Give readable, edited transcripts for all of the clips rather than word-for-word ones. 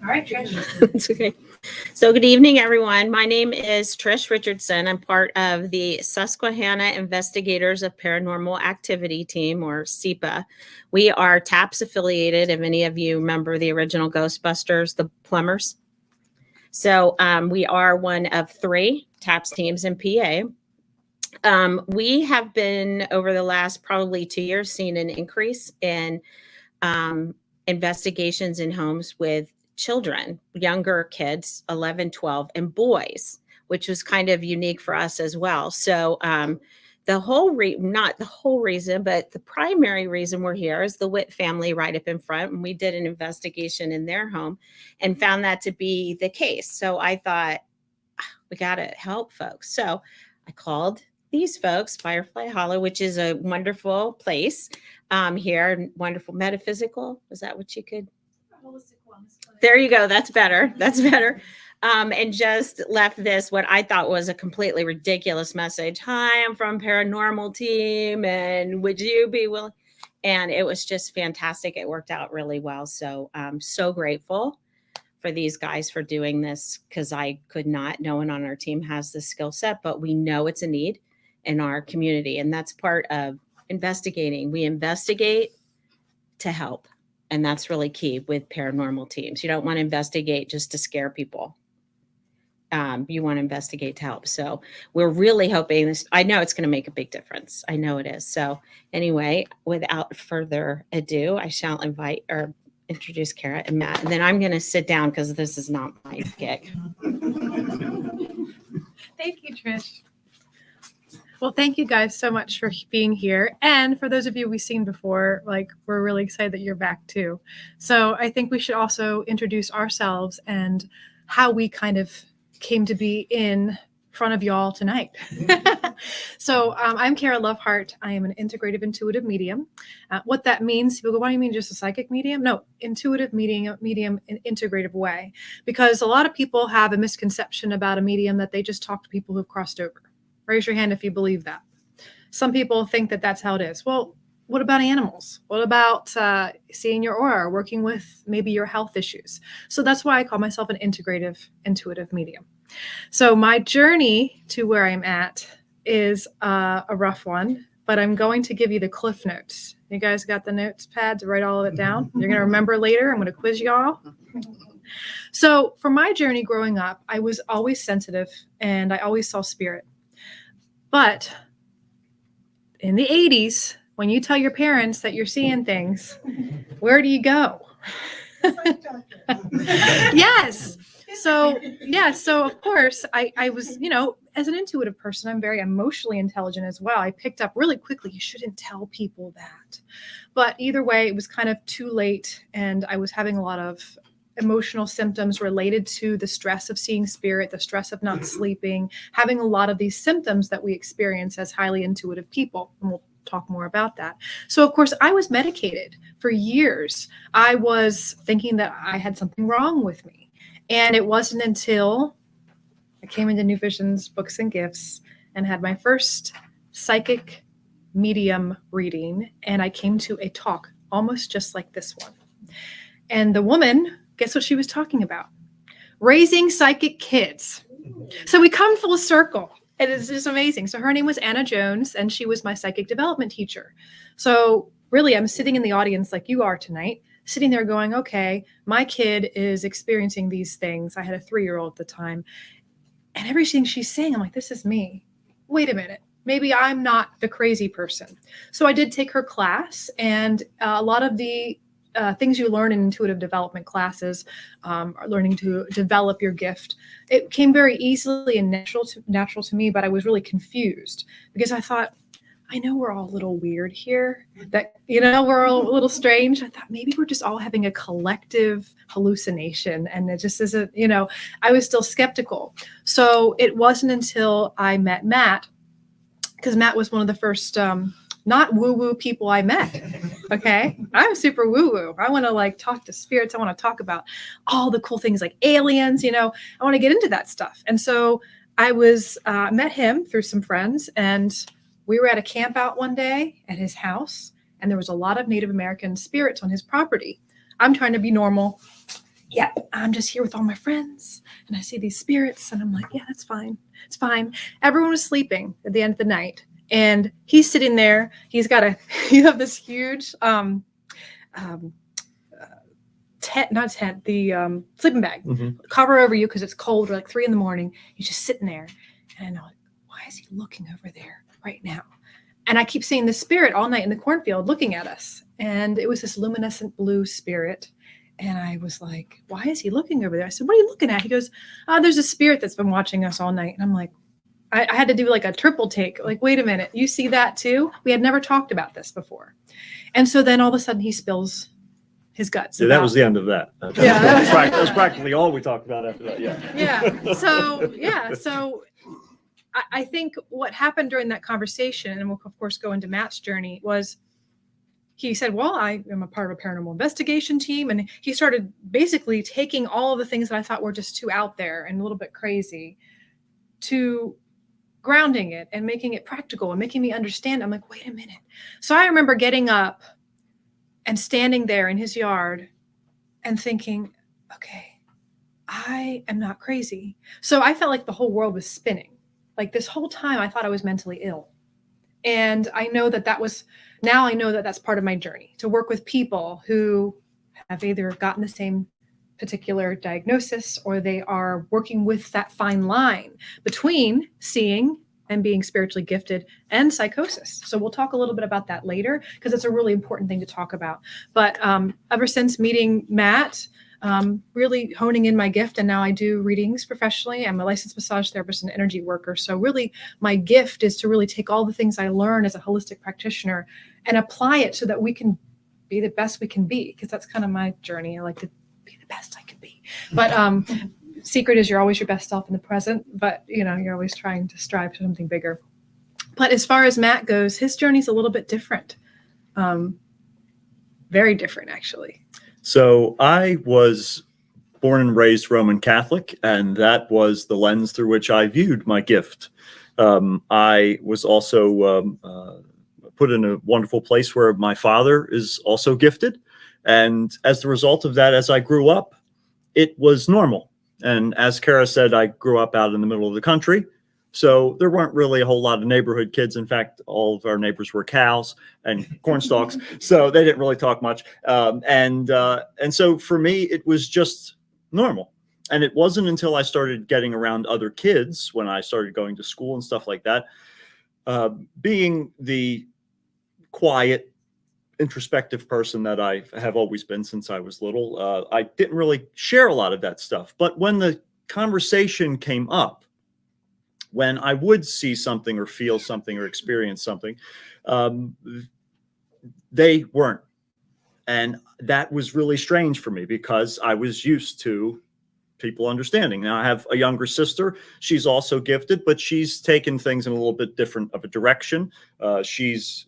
All right, Trish. It's okay. So good evening, everyone. My name is Trish Richardson. I'm part of the Susquehanna Investigators of Paranormal Activity team, or SEPA. We are TAPS affiliated. If any of you remember the original Ghostbusters, the plumbers. So we are one of 3 TAPS teams in PA. We have been, over the last probably 2 years, seen an increase in investigations in homes with children, younger kids, 11, 12, and boys, which was kind of unique for us as well. So the whole not the whole reason, but the primary reason we're here is the Witt family right up in front. And we did an investigation in their home and found that to be the case. So I thought, we got to help folks. So I called these folks, Firefly Hollow, which is a wonderful place here, wonderful metaphysical. Is that what you could? There you go. That's better. That's better. And just left this, what I thought was a completely ridiculous message. Hi, I'm from Paranormal team, and would you be willing? And it was just fantastic. It worked out really well. So I'm so grateful for these guys for doing this, because I could not. No one on our team has this skill set, but we know it's a need in our community. And that's part of investigating. We investigate to help. And that's really key with paranormal teams. You don't want to investigate just to scare people. You want to investigate to help. So we're really hoping this. I know it's going to make a big difference. I know it is. So anyway, without further ado, I shall introduce Kara and Matt. And then I'm going to sit down because this is not my gig. Thank you, Trish. Well, thank you guys so much for being here. And for those of you we've seen before, we're really excited that you're back too. So I think we should also introduce ourselves and how we kind of came to be in front of y'all tonight. So I'm Kara Loveheart. I am an integrative intuitive medium. What that means, people go, what do you mean, just a psychic medium? No, intuitive medium in integrative way. Because a lot of people have a misconception about a medium that they just talk to people who've crossed over. Raise your hand if you believe that. Some people think that that's how it is. Well, what about animals? What about seeing your aura, working with maybe your health issues? So that's why I call myself an integrative intuitive medium. So my journey to where I'm at is a rough one, but I'm going to give you the cliff notes. You guys got the notes pad to write all of it down? You're going to remember later. I'm going to quiz y'all. So for my journey growing up, I was always sensitive and I always saw spirit. But in the 80s, when you tell your parents that you're seeing things, where do you go? Yes. So of course, I was, as an intuitive person, I'm very emotionally intelligent as well. I picked up really quickly, you shouldn't tell people that. But either way, it was kind of too late. And I was having a lot of emotional symptoms related to the stress of seeing spirit, the stress of not sleeping, having a lot of these symptoms that we experience as highly intuitive people. And we'll talk more about that. So of course, I was medicated for years. I was thinking that I had something wrong with me. And it wasn't until I came into New Visions Books and Gifts and had my first psychic medium reading. And I came to a talk almost just like this one. And the woman, guess what she was talking about? Raising psychic kids. So we come full circle. It is just amazing. So her name was Anna Jones, and she was my psychic development teacher. So really, I'm sitting in the audience like you are tonight, sitting there going, okay, my kid is experiencing these things. I had a 3-year-old at the time. And everything she's saying, I'm like, this is me. Wait a minute. Maybe I'm not the crazy person. So I did take her class, and a lot of the things you learn in intuitive development classes, learning to develop your gift. It came very easily and natural to me, but I was really confused because I thought, I know we're all a little weird here, that, we're all a little strange. I thought maybe we're just all having a collective hallucination, and it just isn't, I was still skeptical. So it wasn't until I met Matt, because Matt was one of the first not woo-woo people I met. Okay. I'm super woo-woo. I want to talk to spirits. I want to talk about all the cool things like aliens, I want to get into that stuff. And so I was, met him through some friends, and we were at a camp out one day at his house, and there was a lot of Native American spirits on his property. I'm trying to be normal, yeah, I'm just here with all my friends and I see these spirits. And I'm like, yeah, that's fine. It's fine. Everyone was sleeping at the end of the night. And he's sitting there. He's got you have this huge, not tent, the sleeping bag, cover over you because it's cold, or like 3 a.m. He's just sitting there. And I'm like, why is he looking over there right now? And I keep seeing this spirit all night in the cornfield looking at us. And it was this luminescent blue spirit. And I was like, why is he looking over there? I said, what are you looking at? He goes, oh, there's a spirit that's been watching us all night. And I'm like, I had to do like a triple take. Like, wait a minute, you see that too? We had never talked about this before. And so then all of a sudden he spills his guts. Yeah, that was the end of that. That was practically all we talked about after that. Yeah. Yeah. So I think what happened during that conversation, and we'll of course go into Matt's journey, was he said, well, I am a part of a paranormal investigation team. And he started basically taking all of the things that I thought were just too out there and a little bit crazy to grounding it and making it practical and making me understand. I'm like, wait a minute. So I remember getting up and standing there in his yard and thinking, okay, I am not crazy. So I felt like the whole world was spinning. Like this whole time I thought I was mentally ill. And I know now I know that that's part of my journey, to work with people who have either gotten the same particular diagnosis or they are working with that fine line between seeing and being spiritually gifted and psychosis. So we'll talk a little bit about that later because it's a really important thing to talk about. But ever since meeting Matt, really honing in my gift, and now I do readings professionally. I'm a licensed massage therapist and energy worker. So really my gift is to really take all the things I learn as a holistic practitioner and apply it so that we can be the best we can be, because that's kind of my journey. I like to be the best I can be. But secret is you're always your best self in the present, but you're always trying to strive for something bigger. But as far as Matt goes, his journey's a little bit different. Very different, actually. So I was born and raised Roman Catholic, and that was the lens through which I viewed my gift. I was also put in a wonderful place where my father is also gifted. And as the result of that, as I grew up, it was normal. And as Kara said, I grew up out in the middle of the country. So there weren't really a whole lot of neighborhood kids. In fact, all of our neighbors were cows and corn stalks. So they didn't really talk much. And so for me, it was just normal. And it wasn't until I started getting around other kids, when I started going to school and stuff like that, being the quiet, introspective person that I have always been since I was little, I didn't really share a lot of that stuff. But when the conversation came up, when I would see something or feel something or experience something, they weren't. And that was really strange for me because I was used to people understanding. Now I have a younger sister. She's also gifted, but she's taken things in a little bit different of a direction. She's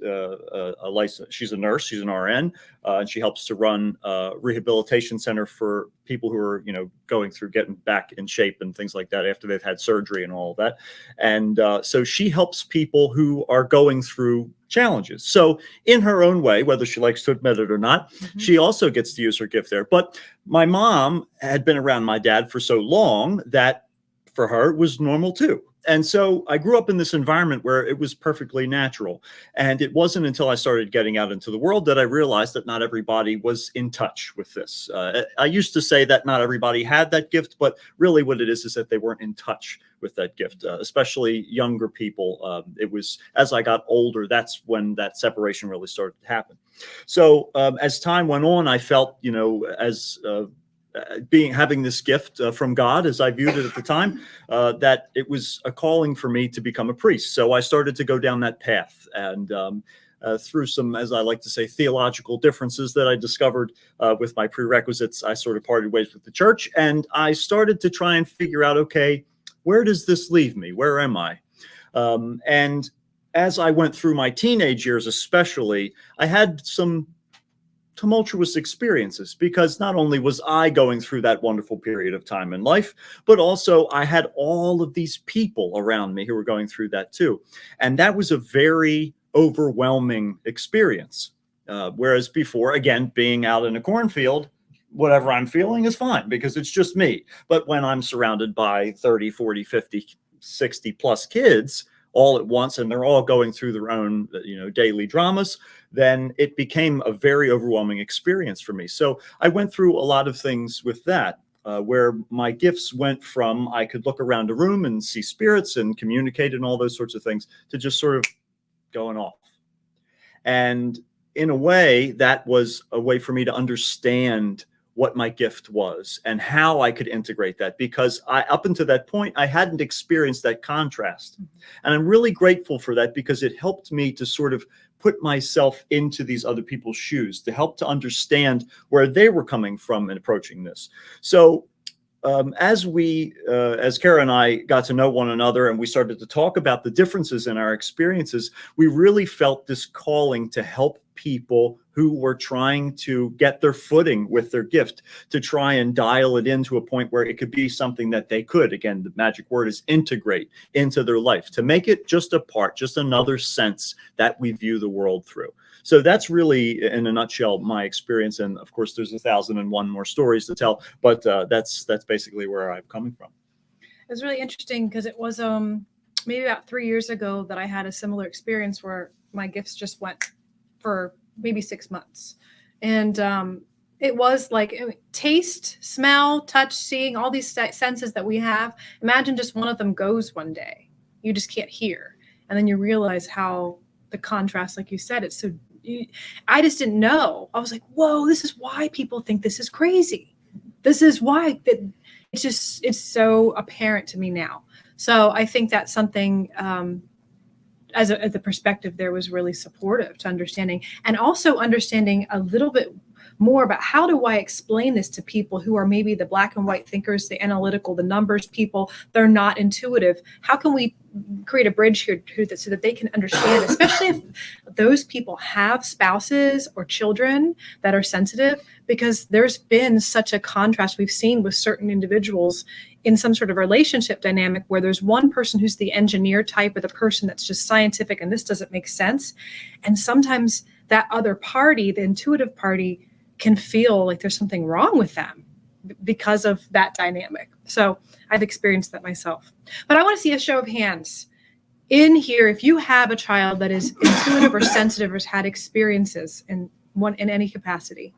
she's a nurse. She's an RN, and she helps to run a rehabilitation center for people who are, going through getting back in shape and things like that after they've had surgery and all of that. And so she helps people who are going through challenges. So in her own way, whether she likes to admit it or not, she also gets to use her gift there. But my mom had been around my dad for so long that for her it was normal too. And so I grew up in this environment where it was perfectly natural. And it wasn't until I started getting out into the world that I realized that not everybody was in touch with this. I used to say that not everybody had that gift, but really what it is that they weren't in touch with that gift, especially younger people. It was as I got older, that's when that separation really started to happen. So as time went on, I felt, as having this gift from God, as I viewed it at the time, that it was a calling for me to become a priest. So I started to go down that path, and through some, as I like to say, theological differences that I discovered with my prerequisites, I sort of parted ways with the church, and I started to try and figure out, okay, where does this leave me? Where am I? And as I went through my teenage years, especially, I had some tumultuous experiences, because not only was I going through that wonderful period of time in life, but also I had all of these people around me who were going through that too. And that was a very overwhelming experience. Whereas before, again, being out in a cornfield, whatever I'm feeling is fine because it's just me. But when I'm surrounded by 30, 40, 50, 60 plus kids all at once, and they're all going through their own, daily dramas, then it became a very overwhelming experience for me. So I went through a lot of things with that, where my gifts went from I could look around a room and see spirits and communicate and all those sorts of things to just sort of going off. And in a way, that was a way for me to understand what my gift was and how I could integrate that, because up until that point, I hadn't experienced that contrast. And I'm really grateful for that, because it helped me to sort of put myself into these other people's shoes, to help to understand where they were coming from in approaching this. So as Kara and I got to know one another and we started to talk about the differences in our experiences, we really felt this calling to help people who were trying to get their footing with their gift, to try and dial it into a point where it could be something that they could, again, the magic word is integrate into their life, to make it just a part, just another sense that we view the world through. So that's really, in a nutshell, my experience. And of course, there's 1,001 more stories to tell, but that's basically where I'm coming from. It was really interesting because it was maybe about 3 years ago that I had a similar experience where my gifts just went for maybe 6 months. And it was like taste, smell, touch, seeing, all these senses that we have. Imagine just one of them goes one day. You just can't hear. And then you realize how the contrast, like you said, it's so, I just didn't know. I was like, whoa, this is why people think this is crazy. This is why it's so apparent to me now. So I think that's something, as the perspective there was really supportive to understanding, and also understanding a little bit more about how do I explain this to people who are maybe the black and white thinkers, the analytical, the numbers people, they're not intuitive. How can we create a bridge here so that they can understand, especially if those people have spouses or children that are sensitive, because there's been such a contrast we've seen with certain individuals in some sort of relationship dynamic where there's one person who's the engineer type or the person that's just scientific and this doesn't make sense. And sometimes that other party, the intuitive party, can feel like there's something wrong with them because of that dynamic. So I've experienced that myself. But I want to see a show of hands in here if you have a child that is intuitive or sensitive or has had experiences in any capacity.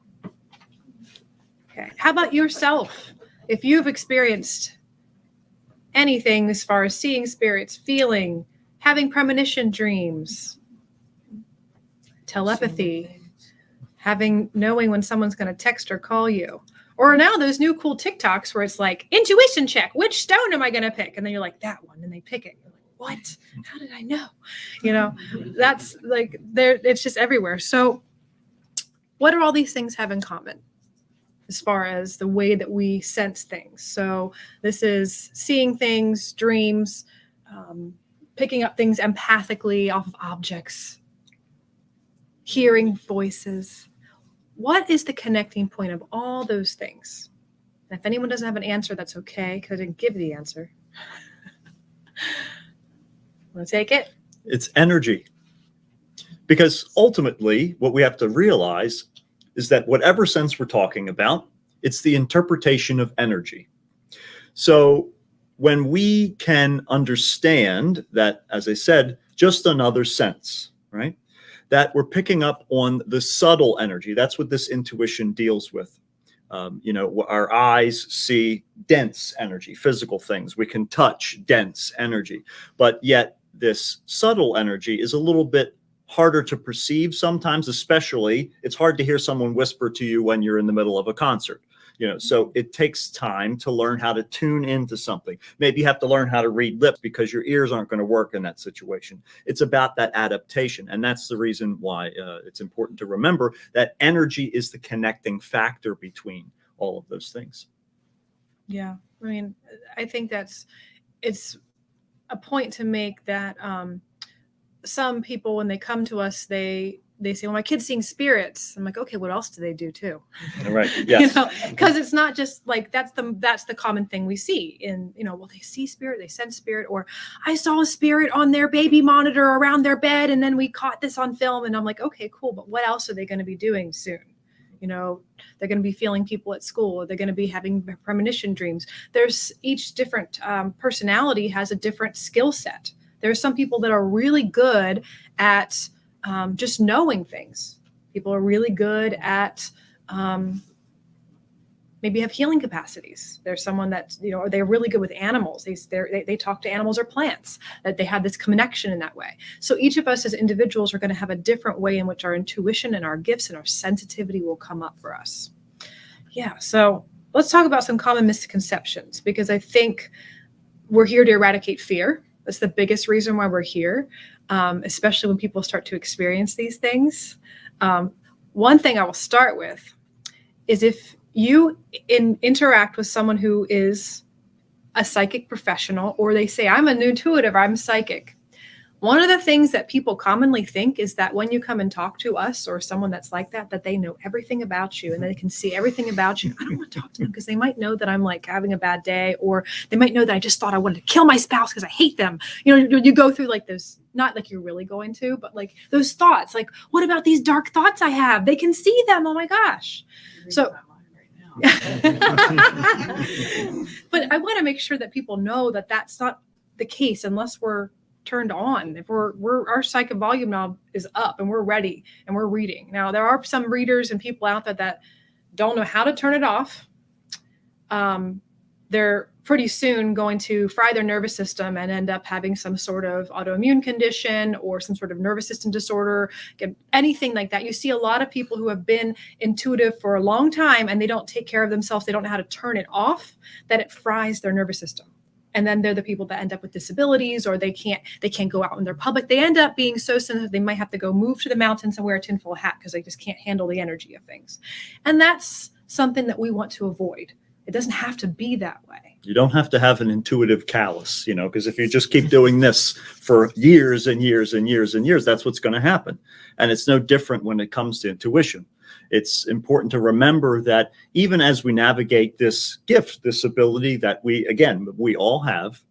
Okay. How about yourself? If you've experienced anything as far as seeing spirits, feeling, having premonition dreams, telepathy, knowing when someone's going to text or call you, or now those new cool TikToks where it's like intuition check, which stone am I going to pick? And then you're like, that one. And they pick it. You're like, what? How did I know? That's like there, it's just everywhere. So what do all these things have in common as far as the way that we sense things? So this is seeing things, dreams, picking up things empathically off of objects, hearing voices. What is the connecting point of all those things? And if anyone doesn't have an answer, that's okay, because I didn't give the answer. Want to take it? It's energy. Because ultimately, what we have to realize is that whatever sense we're talking about, it's the interpretation of energy. So when we can understand that, as I said, just another sense, right? That we're picking up on the subtle energy. That's what this intuition deals with. Our eyes see dense energy, physical things. We can touch dense energy. But yet this subtle energy is a little bit harder to perceive sometimes, especially it's hard to hear someone whisper to you when you're in the middle of a concert. So it takes time to learn how to tune into something. Maybe you have to learn how to read lips because your ears aren't going to work in that situation. It's about that adaptation. And that's the reason why it's important to remember that energy is the connecting factor between all of those things. Yeah. I mean, I think it's a point to make that some people, when they come to us, they say, well, my kid's seeing spirits. I'm like, okay, what else do they do too? Right. Yes. Because it's not just like, that's the common thing we see in, well, they see spirit, they sense spirit, or I saw a spirit on their baby monitor around their bed. And then we caught this on film. And I'm like, okay, cool. But what else are they going to be doing soon? They're going to be feeling people at school, or they're going to be having premonition dreams. There's each different personality has a different skill set. There's some people that are really good at just knowing things. People are really good at maybe have healing capacities. There's someone that, or they're really good with animals. They talk to animals or plants, that they have this connection in that way. So each of us as individuals are going to have a different way in which our intuition and our gifts and our sensitivity will come up for us. Yeah. So let's talk about some common misconceptions, because I think we're here to eradicate fear. That's the biggest reason why we're here, especially when people start to experience these things. One thing I will start with is if you interact with someone who is a psychic professional, or they say, I'm an intuitive, I'm psychic. One of the things that people commonly think is that when you come and talk to us or someone that's like that they know everything about you and they can see everything about you. I don't want to talk to them because they might know that I'm like having a bad day, or they might know that I just thought I wanted to kill my spouse because I hate them. You go through like those, not like you're really going to, but like those thoughts, like, what about these dark thoughts I have? They can see them. Oh my gosh. So but I want to make sure that people know that that's not the case unless we're turned on. If our psychic volume knob is up and we're ready and we're reading. Now, there are some readers and people out there that don't know how to turn it off. They're pretty soon going to fry their nervous system and end up having some sort of autoimmune condition or some sort of nervous system disorder, anything like that. You see a lot of people who have been intuitive for a long time and they don't take care of themselves. They don't know how to turn it off, that it fries their nervous system. And then they're the people that end up with disabilities, or they can't go out in their public. They end up being so sensitive, they might have to go move to the mountains and wear a tinfoil hat because they just can't handle the energy of things. And that's something that we want to avoid. It doesn't have to be that way. You don't have to have an intuitive callus, because if you just keep doing this for years and years and years and years, that's what's going to happen. And it's no different when it comes to intuition. It's important to remember that even as we navigate this gift, this ability that we all have,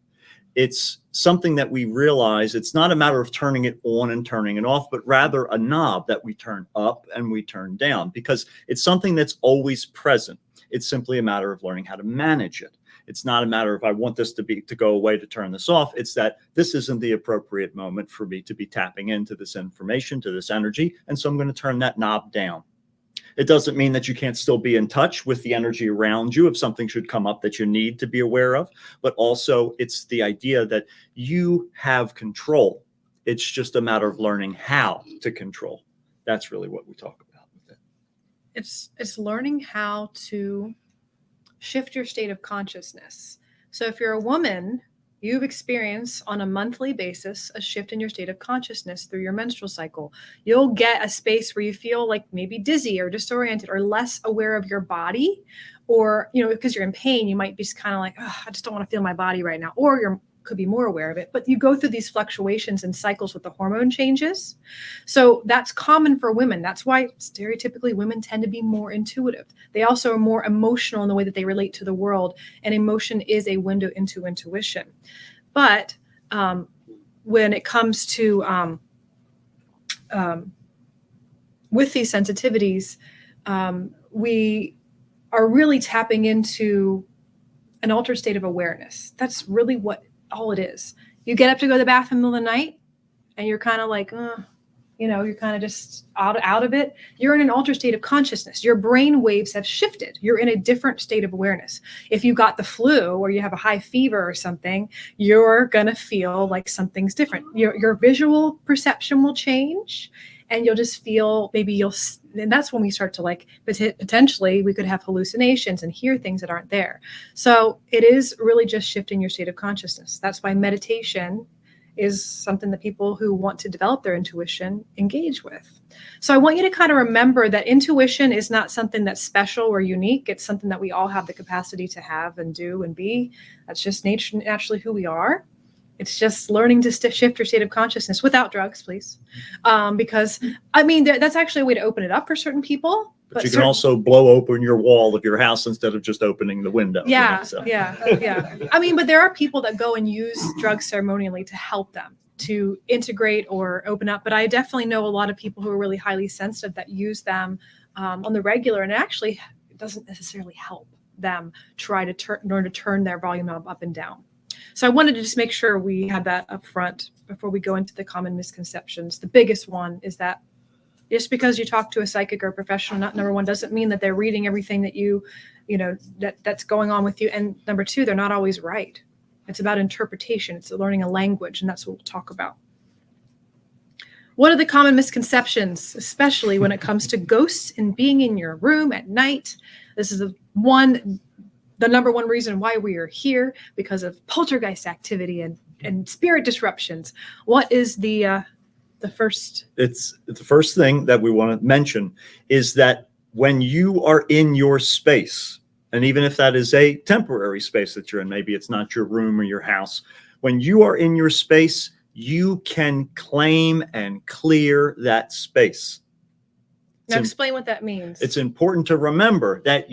it's something that we realize it's not a matter of turning it on and turning it off, but rather a knob that we turn up and we turn down, because it's something that's always present. It's simply a matter of learning how to manage it. It's not a matter of I want this to go away to turn this off. It's that this isn't the appropriate moment for me to be tapping into this information, to this energy. And so I'm going to turn that knob down. It doesn't mean that you can't still be in touch with the energy around you if something should come up that you need to be aware of. But also it's the idea that you have control. It's just a matter of learning how to control. That's really what we talk about. It's learning how to shift your state of consciousness. So if you're a woman, you've experienced on a monthly basis a shift in your state of consciousness through your menstrual cycle. You'll get a space where you feel like maybe dizzy or disoriented or less aware of your body, or, because you're in pain, you might be just kind of like, oh, I just don't want to feel my body right now. Or you could be more aware of it, but you go through these fluctuations and cycles with the hormone changes. So that's common for women. That's why stereotypically women tend to be more intuitive. They also are more emotional in the way that they relate to the world. And emotion is a window into intuition. But when it comes to with these sensitivities, we are really tapping into an altered state of awareness. That's really what all it is. You get up to go to the bathroom in the middle of the night and you're kind of like, you're kind of just out of it. You're in an altered state of consciousness. Your brain waves have shifted. You're in a different state of awareness. If you got the flu or you have a high fever or something, you're going to feel like something's different. Your visual perception will change, and you'll just feel and that's when we start to potentially we could have hallucinations and hear things that aren't there. So it is really just shifting your state of consciousness. That's why meditation is something that people who want to develop their intuition engage with. So I want you to kind of remember that intuition is not something that's special or unique. It's something that we all have the capacity to have and do and be. That's just naturally who we are. It's just learning to shift your state of consciousness without drugs, please. Because, that's actually a way to open it up for certain people. But you can also blow open your wall of your house instead of just opening the window. Yeah. But there are people that go and use drugs ceremonially to help them to integrate or open up. But I definitely know a lot of people who are really highly sensitive that use them on the regular, and actually it doesn't necessarily help them try to turn their volume knob up and down. So I wanted to just make sure we had that up front before we go into the common misconceptions. The biggest one is that just because you talk to a psychic or professional, not number one, doesn't mean that they're reading everything that that's going on with you. And number two, they're not always right. It's about interpretation. It's learning a language, and that's what we'll talk about. What are the common misconceptions, especially when it comes to ghosts and being in your room at night? This is the number one reason why we are here, because of poltergeist activity and spirit disruptions. What is the first? It's the first thing that we want to mention is that when you are in your space, and even if that is a temporary space that you're in, maybe it's not your room or your house, when you are in your space, you can claim and clear that space. Now explain what that means. It's important to remember that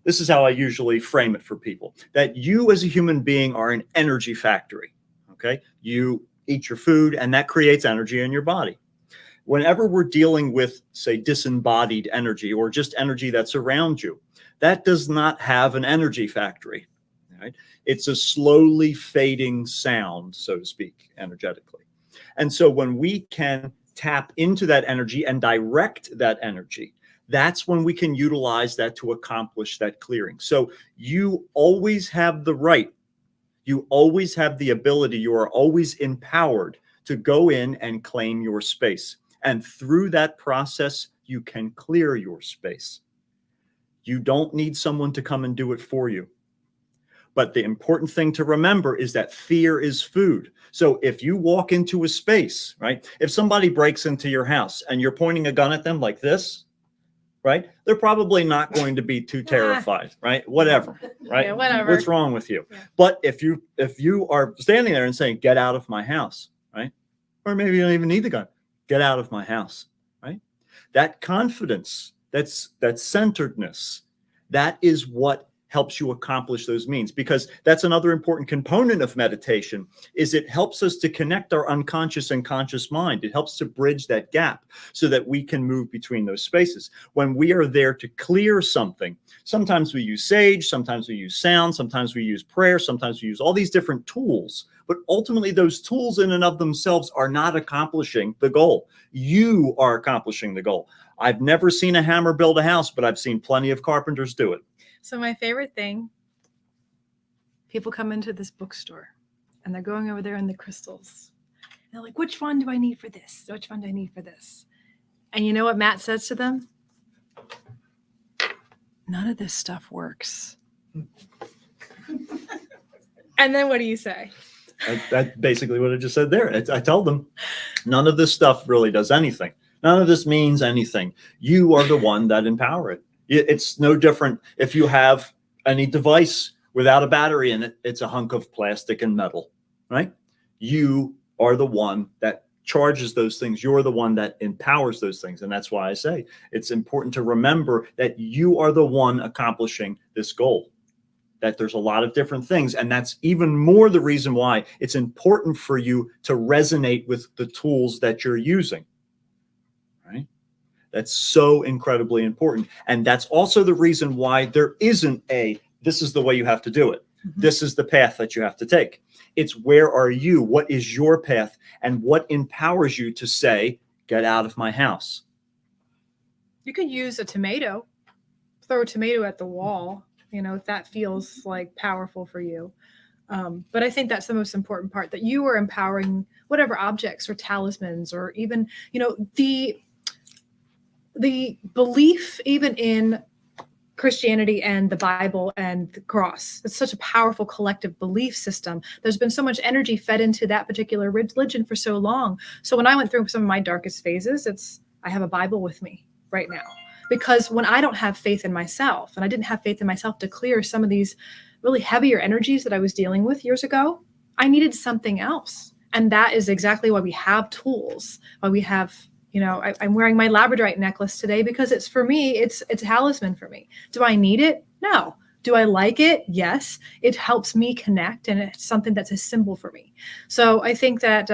this is how I usually frame it for people, that you as a human being are an energy factory, okay? You eat your food, and that creates energy in your body. Whenever we're dealing with, say, disembodied energy or just energy that's around you, that does not have an energy factory, right? It's a slowly fading sound, so to speak, energetically. And so when we can tap into that energy and direct that energy, that's when we can utilize that to accomplish that clearing. So you always have the right, you always have the ability, you are always empowered to go in and claim your space. And through that process, you can clear your space. You don't need someone to come and do it for you. But the important thing to remember is that fear is food. So if you walk into a space, right? If somebody breaks into your house and you're pointing a gun at them like this, right? They're probably not going to be too terrified, right? Whatever, right? Yeah, whatever. What's wrong with you? Yeah. But if you are standing there and saying, "Get out of my house," right? Or maybe you don't even need the gun. Get out of my house, right? That confidence, that centeredness, that is what helps you accomplish those means, because that's another important component of meditation, is it helps us to connect our unconscious and conscious mind. It helps to bridge that gap so that we can move between those spaces. When we are there to clear something, sometimes we use sage, sometimes we use sound, sometimes we use prayer, sometimes we use all these different tools, but ultimately those tools in and of themselves are not accomplishing the goal. You are accomplishing the goal. I've never seen a hammer build a house, but I've seen plenty of carpenters do it. So my favorite thing, people come into this bookstore and they're going over there in the crystals. And they're like, which one do I need for this? Which one do I need for this? And you know what Matt says to them? None of this stuff works. And then what do you say? That's basically what I just said there. I tell them, none of this stuff really does anything. None of this means anything. You are the one that empower it. It's no different if you have any device without a battery in it. It's a hunk of plastic and metal, right? You are the one that charges those things. You're the one that empowers those things. And that's why I say it's important to remember that you are the one accomplishing this goal, that there's a lot of different things. And that's even more the reason why it's important for you to resonate with the tools that you're using. That's so incredibly important. And that's also the reason why there isn't this is the way you have to do it. Mm-hmm. This is the path that you have to take. It's where are you? What is your path? And what empowers you to say, get out of my house? You could use a tomato, throw a tomato at the wall, if that feels like powerful for you. But I think that's the most important part, that you are empowering whatever objects or talismans, or even, the belief even in Christianity and the Bible and the cross. It's such a powerful collective belief system. There's been so much energy fed into that particular religion for so long. So when I went through some of my darkest phases, I have a Bible with me right now, because when I don't have faith in myself, and I didn't have faith in myself to clear some of these really heavier energies that I was dealing with years ago, I needed something else. And that is exactly why we have tools, why we have I'm wearing my labradorite necklace today because it's for me. It's a talisman for me. Do I need it? No. Do I like it? Yes. It helps me connect, and it's something that's a symbol for me. So I think that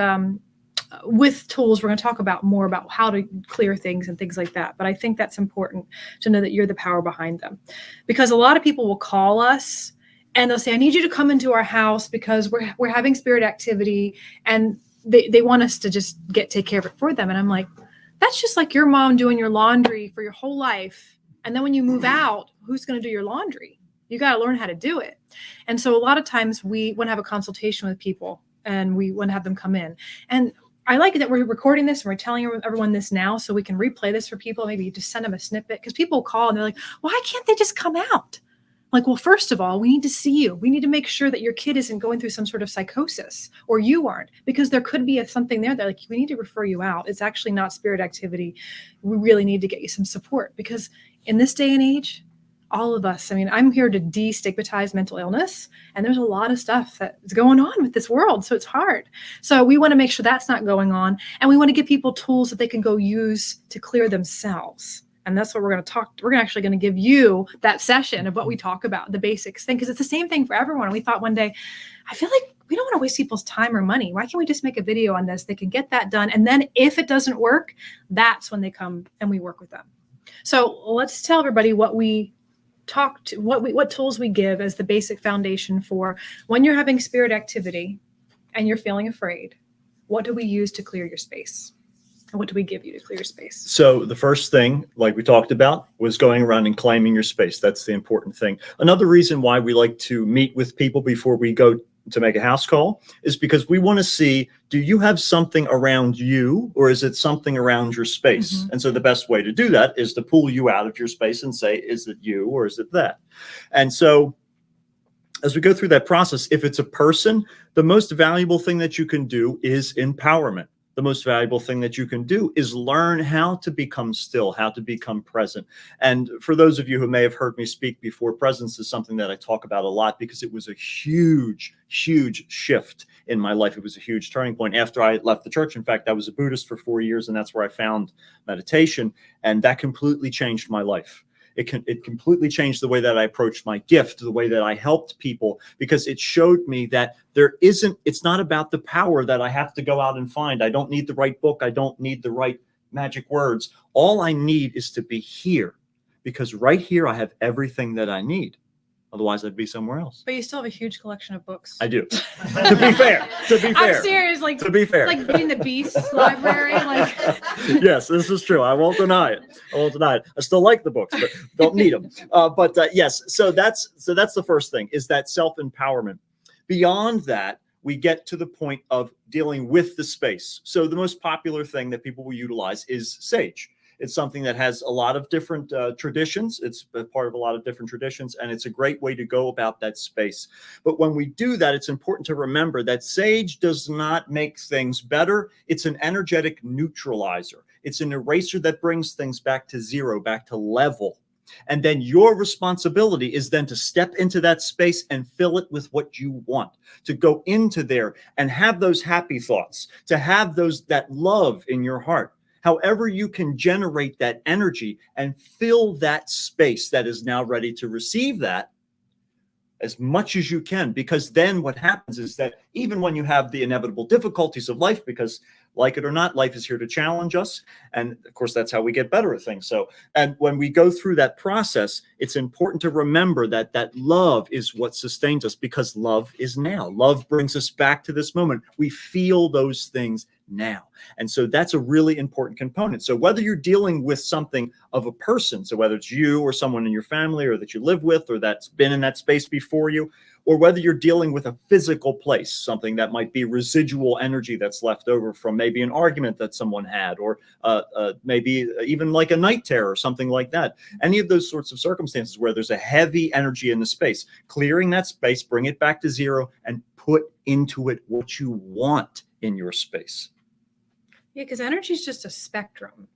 with tools, we're going to talk about more about how to clear things and things like that. But I think that's important to know that you're the power behind them, because a lot of people will call us and they'll say, I need you to come into our house because we're having spirit activity, and they want us to just take care of it for them. And I'm like, that's just like your mom doing your laundry for your whole life. And then when you move out, who's going to do your laundry? You got to learn how to do it. And so a lot of times we want to have a consultation with people, and we want to have them come in. And I like that we're recording this and we're telling everyone this now so we can replay this for people. Maybe you just send them a snippet, because people call and they're like, why can't they just come out? Like, well, first of all, we need to see you. We need to make sure that your kid isn't going through some sort of psychosis, or you aren't, because there could be something there that, like, we need to refer you out. It's actually not spirit activity. We really need to get you some support, because in this day and age, all of us, I mean, I'm here to destigmatize mental illness, and there's a lot of stuff that's going on with this world. So it's hard. So we want to make sure that's not going on. And we want to give people tools that they can go use to clear themselves. And that's what we're going to talk. We're actually going to give you that session of what we talk about, the basics thing, because it's the same thing for everyone. We thought one day, I feel like we don't want to waste people's time or money. Why can't we just make a video on this? They can get that done. And then if it doesn't work, that's when they come and we work with them. So let's tell everybody what tools we give as the basic foundation for when you're having spirit activity and you're feeling afraid. What do we use to clear your space? And what do we give you to clear your space? So the first thing, like we talked about, was going around and claiming your space. That's the important thing. Another reason why we like to meet with people before we go to make a house call is because we want to see, do you have something around you, or is it something around your space? Mm-hmm. And so the best way to do that is to pull you out of your space and say, is it you or is it that? And so as we go through that process, if it's a person, the most valuable thing that you can do is empowerment. The most valuable thing that you can do is learn how to become still, how to become present. And for those of you who may have heard me speak before, presence is something that I talk about a lot because it was a huge, huge shift in my life. It was a huge turning point after I left the church. In fact, I was a Buddhist for 4 years, and that's where I found meditation. And that completely changed my life. It completely changed the way that I approached my gift, the way that I helped people, because it showed me that it's not about the power that I have to go out and find. I don't need the right book. I don't need the right magic words. All I need is to be here, because right here I have everything that I need. Otherwise, I'd be somewhere else. But you still have a huge collection of books. I do. To be fair. I'm serious. Like, to be fair. Like being the Beast library. Like. Yes, this is true. I won't deny it. I still like the books, but don't need them. Yes, so that's the first thing, is that self-empowerment. Beyond that, we get to the point of dealing with the space. So the most popular thing that people will utilize is sage. It's something that has a lot of different traditions. It's a part of a lot of different traditions, and it's a great way to go about that space. But when we do that, it's important to remember that sage does not make things better. It's an energetic neutralizer. It's an eraser that brings things back to zero, back to level. And then your responsibility is then to step into that space and fill it with what you want, to go into there and have those happy thoughts, to have that love in your heart. However you can generate that energy and fill that space that is now ready to receive that as much as you can, because then what happens is that even when you have the inevitable difficulties of life, because like it or not, life is here to challenge us. And of course, that's how we get better at things. So, and when we go through that process, it's important to remember that love is what sustains us, because love is now. Love brings us back to this moment. We feel those things now. And so that's a really important component. So whether you're dealing with something of a person, so whether it's you or someone in your family or that you live with or that's been in that space before you, or whether you're dealing with a physical place, something that might be residual energy that's left over from maybe an argument that someone had, or maybe even like a night terror or something like that. Any of those sorts of circumstances where there's a heavy energy in the space, clearing that space, bring it back to zero, and put into it what you want in your space. Yeah, because energy is just a spectrum.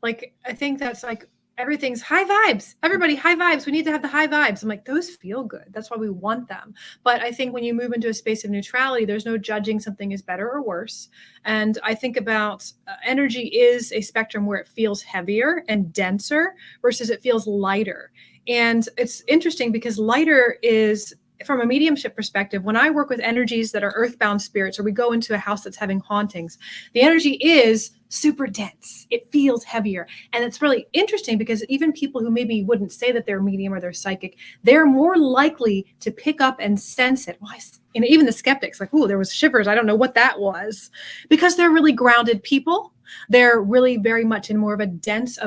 Like, I think that's like everything's high vibes. Everybody, high vibes. We need to have the high vibes. I'm like, those feel good. That's why we want them. But I think when you move into a space of neutrality, there's no judging something is better or worse. And I think about energy is a spectrum where it feels heavier and denser versus it feels lighter. And it's interesting because lighter is from a mediumship perspective, when I work with energies that are earthbound spirits, or we go into a house that's having hauntings, the energy is super dense. It feels heavier. And it's really interesting because even people who maybe wouldn't say that they're medium or they're psychic, they're more likely to pick up and sense it. Why? And even the skeptics, like, oh, there was shivers. I don't know what that was, because they're really grounded people. They're really very much in more of a dense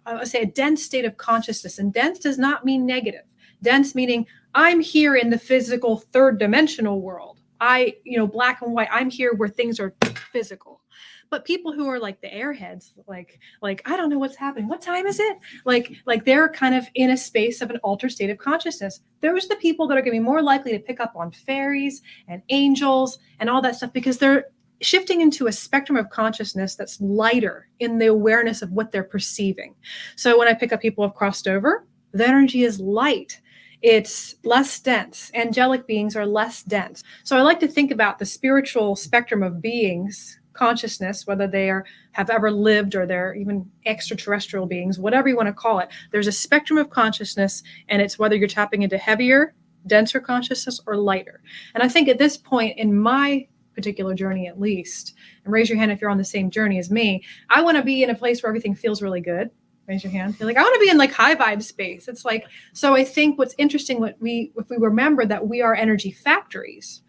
a dense state of consciousness. And dense does not mean negative. Dense meaning I'm here in the physical third dimensional world. Black and white, I'm here where things are physical. But people who are like the airheads, like I don't know what's happening. What time is it? Like they're kind of in a space of an altered state of consciousness. Those are the people that are going to be more likely to pick up on fairies and angels and all that stuff, because they're shifting into a spectrum of consciousness that's lighter in the awareness of what they're perceiving. So when I pick up people who have crossed over, the energy is light. It's less dense. Angelic beings are less dense. So I like to think about the spiritual spectrum of beings, consciousness, whether they have ever lived or they're even extraterrestrial beings, whatever you want to call it. There's a spectrum of consciousness, and it's whether you're tapping into heavier, denser consciousness or lighter. And I think at this point in my particular journey, at least, and raise your hand if you're on the same journey as me, I want to be in a place where everything feels really good. Raise your hand. You're like, I want to be in like high vibe space. It's like, so I think what's interesting, if we remember that we are energy factories,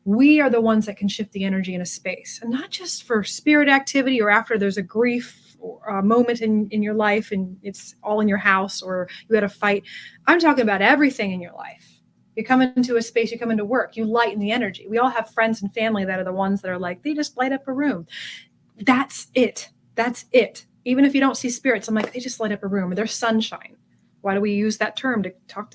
we are the ones that can shift the energy in a space, and not just for spirit activity or after there's a grief or a moment in your life and it's all in your house or you had a fight. I'm talking about everything in your life. You come into a space, you come into work, you lighten the energy. We all have friends and family that are the ones that are like, they just light up a room. That's it. That's it. Even if you don't see spirits, I'm like, they just light up a room, or they're sunshine. Why do we use that term to talk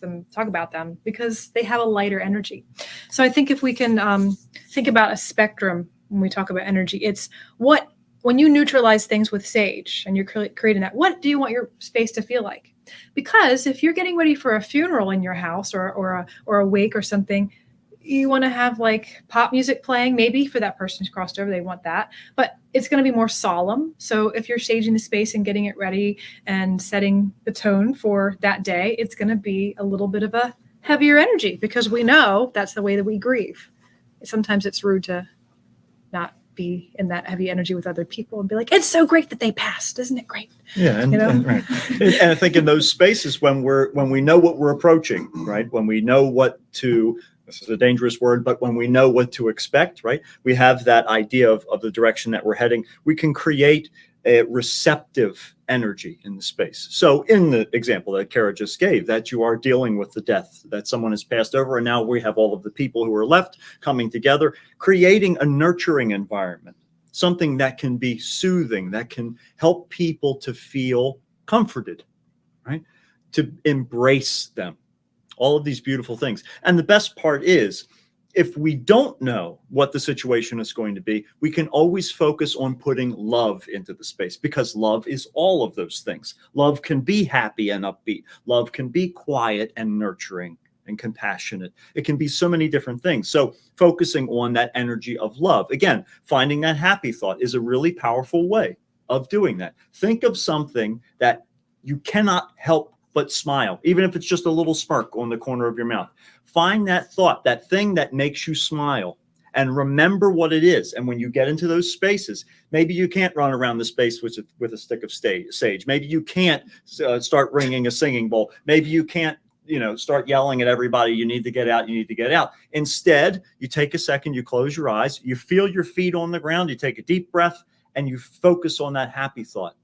about them? Because they have a lighter energy. So I think if we can think about a spectrum when we talk about energy, it's when you neutralize things with sage and you're creating that, what do you want your space to feel like? Because if you're getting ready for a funeral in your house or a wake or something, you want to have like pop music playing, maybe for that person who's crossed over, they want that, but it's going to be more solemn. So if you're staging the space and getting it ready and setting the tone for that day, it's going to be a little bit of a heavier energy, because we know that's the way that we grieve. Sometimes it's rude to not be in that heavy energy with other people and be like, it's so great that they passed. Isn't it great? Yeah. And right. And I think in those spaces when we know what we're approaching, right? When we know this is a dangerous word, but when we know what to expect, right? We have that idea of the direction that we're heading. We can create a receptive energy in the space. So in the example that Kara just gave, that you are dealing with the death, that someone has passed over, and now we have all of the people who are left coming together, creating a nurturing environment, something that can be soothing, that can help people to feel comforted, right? To embrace them. All of these beautiful things. And the best part is, if we don't know what the situation is going to be, we can always focus on putting love into the space, because love is all of those things. Love can be happy and upbeat. Love can be quiet and nurturing and compassionate. It can be so many different things. So focusing on that energy of love, again, finding that happy thought is a really powerful way of doing that. Think of something that you cannot help but smile, even if it's just a little smirk on the corner of your mouth. Find that thought, that thing that makes you smile, and remember what it is. And when you get into those spaces, maybe you can't run around the space with a stick of sage. Maybe you can't start ringing a singing bowl. Maybe you can't, start yelling at everybody, you need to get out, you need to get out. Instead, you take a second, you close your eyes, you feel your feet on the ground, you take a deep breath, and you focus on that happy thought.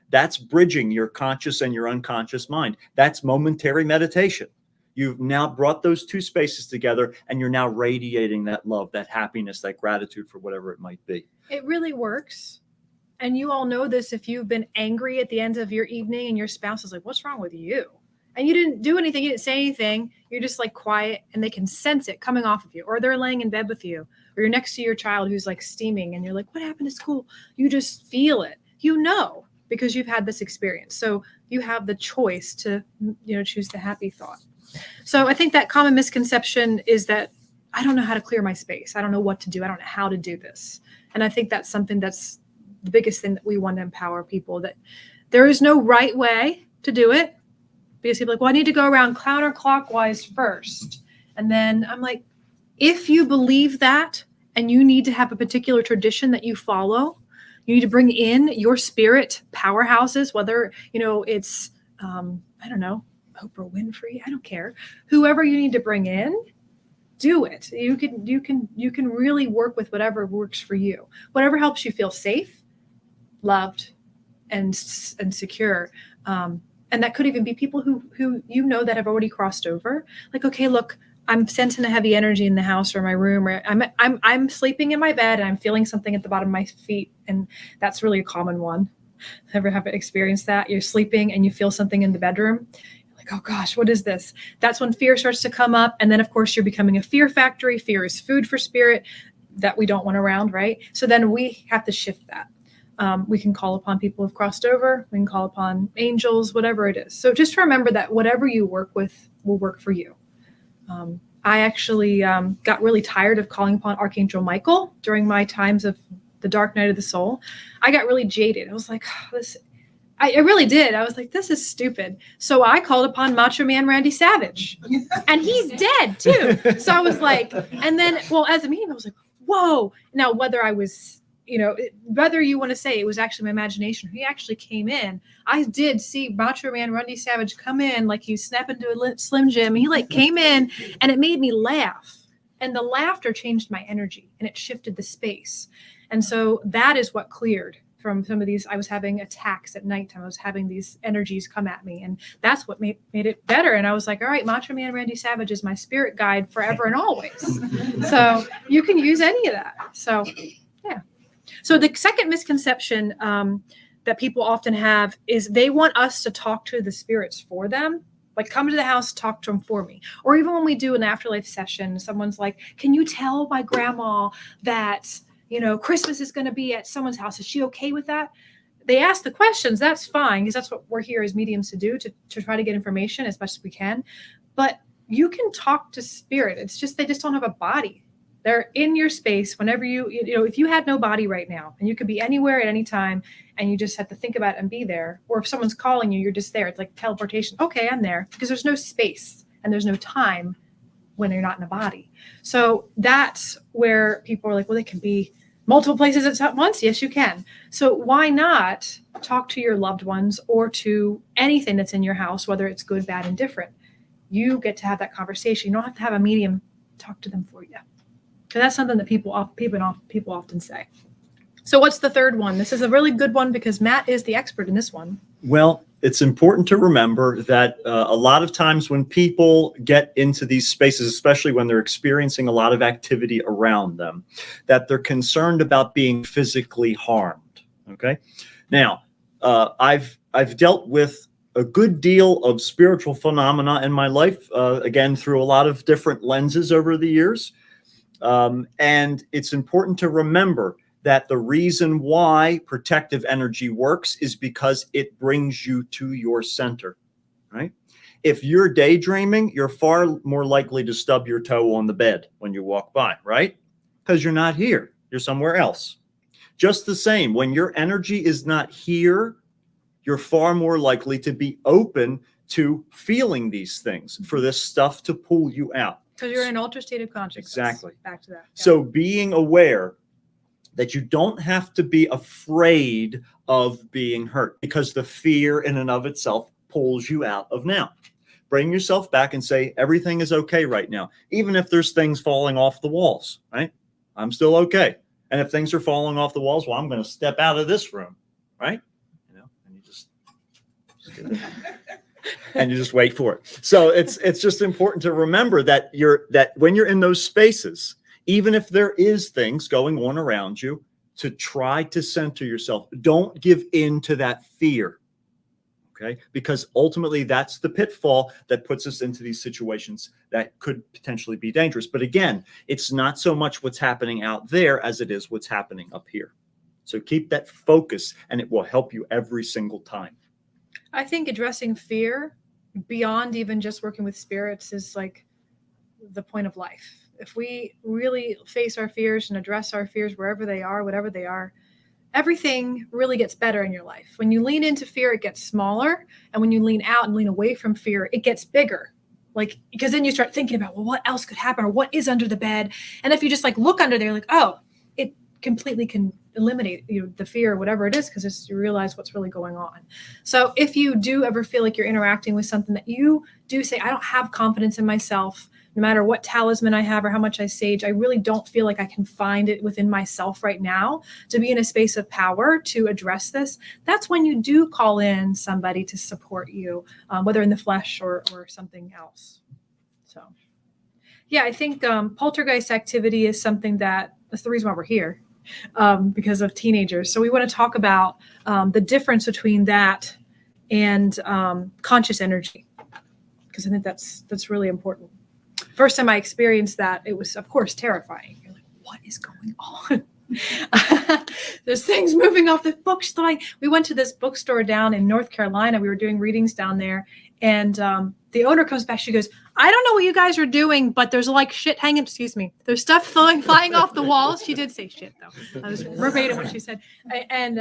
That's bridging your conscious and your unconscious mind. That's momentary meditation. You've now brought those two spaces together, and you're now radiating that love, that happiness, that gratitude for whatever it might be. It really works. And you all know this if you've been angry at the end of your evening and your spouse is like, what's wrong with you? And you didn't do anything, you didn't say anything. You're just like quiet, and they can sense it coming off of you. Or they're laying in bed with you, or you're next to your child who's like steaming, and you're like, what happened to school? You just feel it. Because you've had this experience. So you have the choice to, choose the happy thought. So I think that common misconception is that I don't know how to clear my space. I don't know what to do. I don't know how to do this. And I think that's something that's the biggest thing that we want to empower people, that there is no right way to do it, because people are like, well, I need to go around counterclockwise first. And then I'm like, if you believe that and you need to have a particular tradition that you follow, you need to bring in your spirit powerhouses, whether, it's, I don't know, Oprah Winfrey, I don't care. Whoever you need to bring in, do it. You can really work with whatever works for you, whatever helps you feel safe, loved, and secure. And that could even be people who that have already crossed over. Like, okay, look, I'm sensing a heavy energy in the house or my room, or I'm sleeping in my bed and I'm feeling something at the bottom of my feet, and that's really a common one. Ever have experienced that? You're sleeping and you feel something in the bedroom. You're like, oh gosh, what is this? That's when fear starts to come up, and then of course you're becoming a fear factory. Fear is food for spirit that we don't want around, right? So then we have to shift that. We can call upon people who've crossed over. We can call upon angels, whatever it is. So just remember that whatever you work with will work for you. I actually got really tired of calling upon Archangel Michael during my times of the dark night of the soul. I got really jaded. I was like, I really did. I was like, this is stupid. So I called upon Macho Man Randy Savage, and he's dead too. So I was like, and then, as a medium, I was like, whoa. Now, whether I was, whether you want to say it was actually my imagination, he actually came in. I did see Macho Man Randy Savage come in like he was snapping to a Slim Jim. He came in, and it made me laugh. And the laughter changed my energy, and it shifted the space. And so that is what cleared from some of these. I was having attacks at nighttime. I was having these energies come at me, and that's what made it better. And I was like, all right, Macho Man Randy Savage is my spirit guide forever and always. So you can use any of that. So, yeah. So the second misconception that people often have is they want us to talk to the spirits for them. Like, come to the house, talk to them for me. Or even when we do an afterlife session, someone's like, can you tell my grandma that, Christmas is going to be at someone's house? Is she okay with that? They ask the questions. That's fine, because that's what we're here as mediums to do, to try to get information as much as we can. But you can talk to spirit. It's just they just don't have a body. They're in your space whenever if you had no body right now, and you could be anywhere at any time, and you just have to think about it and be there. Or if someone's calling you, you're just there. It's like teleportation. Okay, I'm there, because there's no space and there's no time when you're not in a body. So that's where people are like, well, they can be multiple places at once. Yes, you can. So why not talk to your loved ones or to anything that's in your house, whether it's good, bad, and different? You get to have that conversation. You don't have to have a medium talk to them for you. Because that's something that people often say. So what's the third one? This is a really good one because Matt is the expert in this one. Well, it's important to remember that a lot of times when people get into these spaces, especially when they're experiencing a lot of activity around them, that they're concerned about being physically harmed. Okay. Now, I've dealt with a good deal of spiritual phenomena in my life, again, through a lot of different lenses over the years. And it's important to remember that the reason why protective energy works is because it brings you to your center, right? If you're daydreaming, you're far more likely to stub your toe on the bed when you walk by, right? Because you're not here. You're somewhere else. Just the same, when your energy is not here, you're far more likely to be open to feeling these things, for this stuff to pull you out. Because you're in an altered state of consciousness. Exactly. Back to that. Yeah. So being aware that you don't have to be afraid of being hurt, because the fear in and of itself pulls you out of now. Bring yourself back and say, everything is okay right now. Even if there's things falling off the walls, right? I'm still okay. And if things are falling off the walls, well, I'm going to step out of this room, right? And you just and you just wait for it. So it's just important to remember that when you're in those spaces, even if there is things going on around you, to try to center yourself. Don't give in to that fear. Okay? Because ultimately that's the pitfall that puts us into these situations that could potentially be dangerous. But again, it's not so much what's happening out there as it is what's happening up here. So keep that focus, and it will help you every single time. I think addressing fear beyond even just working with spirits is like the point of life. If we really face our fears and address our fears wherever they are, whatever they are, everything really gets better in your life. When you lean into fear, it gets smaller. And when you lean out and lean away from fear, it gets bigger. Like, because then you start thinking about, well, what else could happen, or what is under the bed? And if you just like look under there, like, oh, it completely can eliminate the fear or whatever it is, because you realize what's really going on. So if you do ever feel like you're interacting with something that you do say, I don't have confidence in myself, no matter what talisman I have or how much I sage, I really don't feel like I can find it within myself right now to be in a space of power to address this. That's when you do call in somebody to support you, whether in the flesh or something else. So, yeah, I think poltergeist activity is something that's the reason why we're here, because of teenagers. So we want to talk about the difference between that and conscious energy, because I think that's really important. First time I experienced that, it was, of course, terrifying. You're like, what is going on? There's things moving off the books. We went to this bookstore down in North Carolina. We were doing readings down there. And the owner comes back. She goes, I don't know what you guys are doing, but there's like shit hanging. Excuse me. There's stuff flying off the walls. She did say shit, though. I was verbatim what she said. And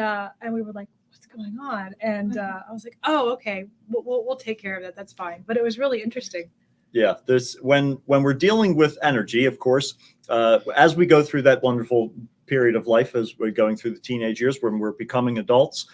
we were like, what's going on? And I was like, oh, okay. We'll take care of that. That's fine. But it was really interesting. Yeah, there's when we're dealing with energy, of course, as we go through that wonderful period of life, as we're going through the teenage years when we're becoming adults,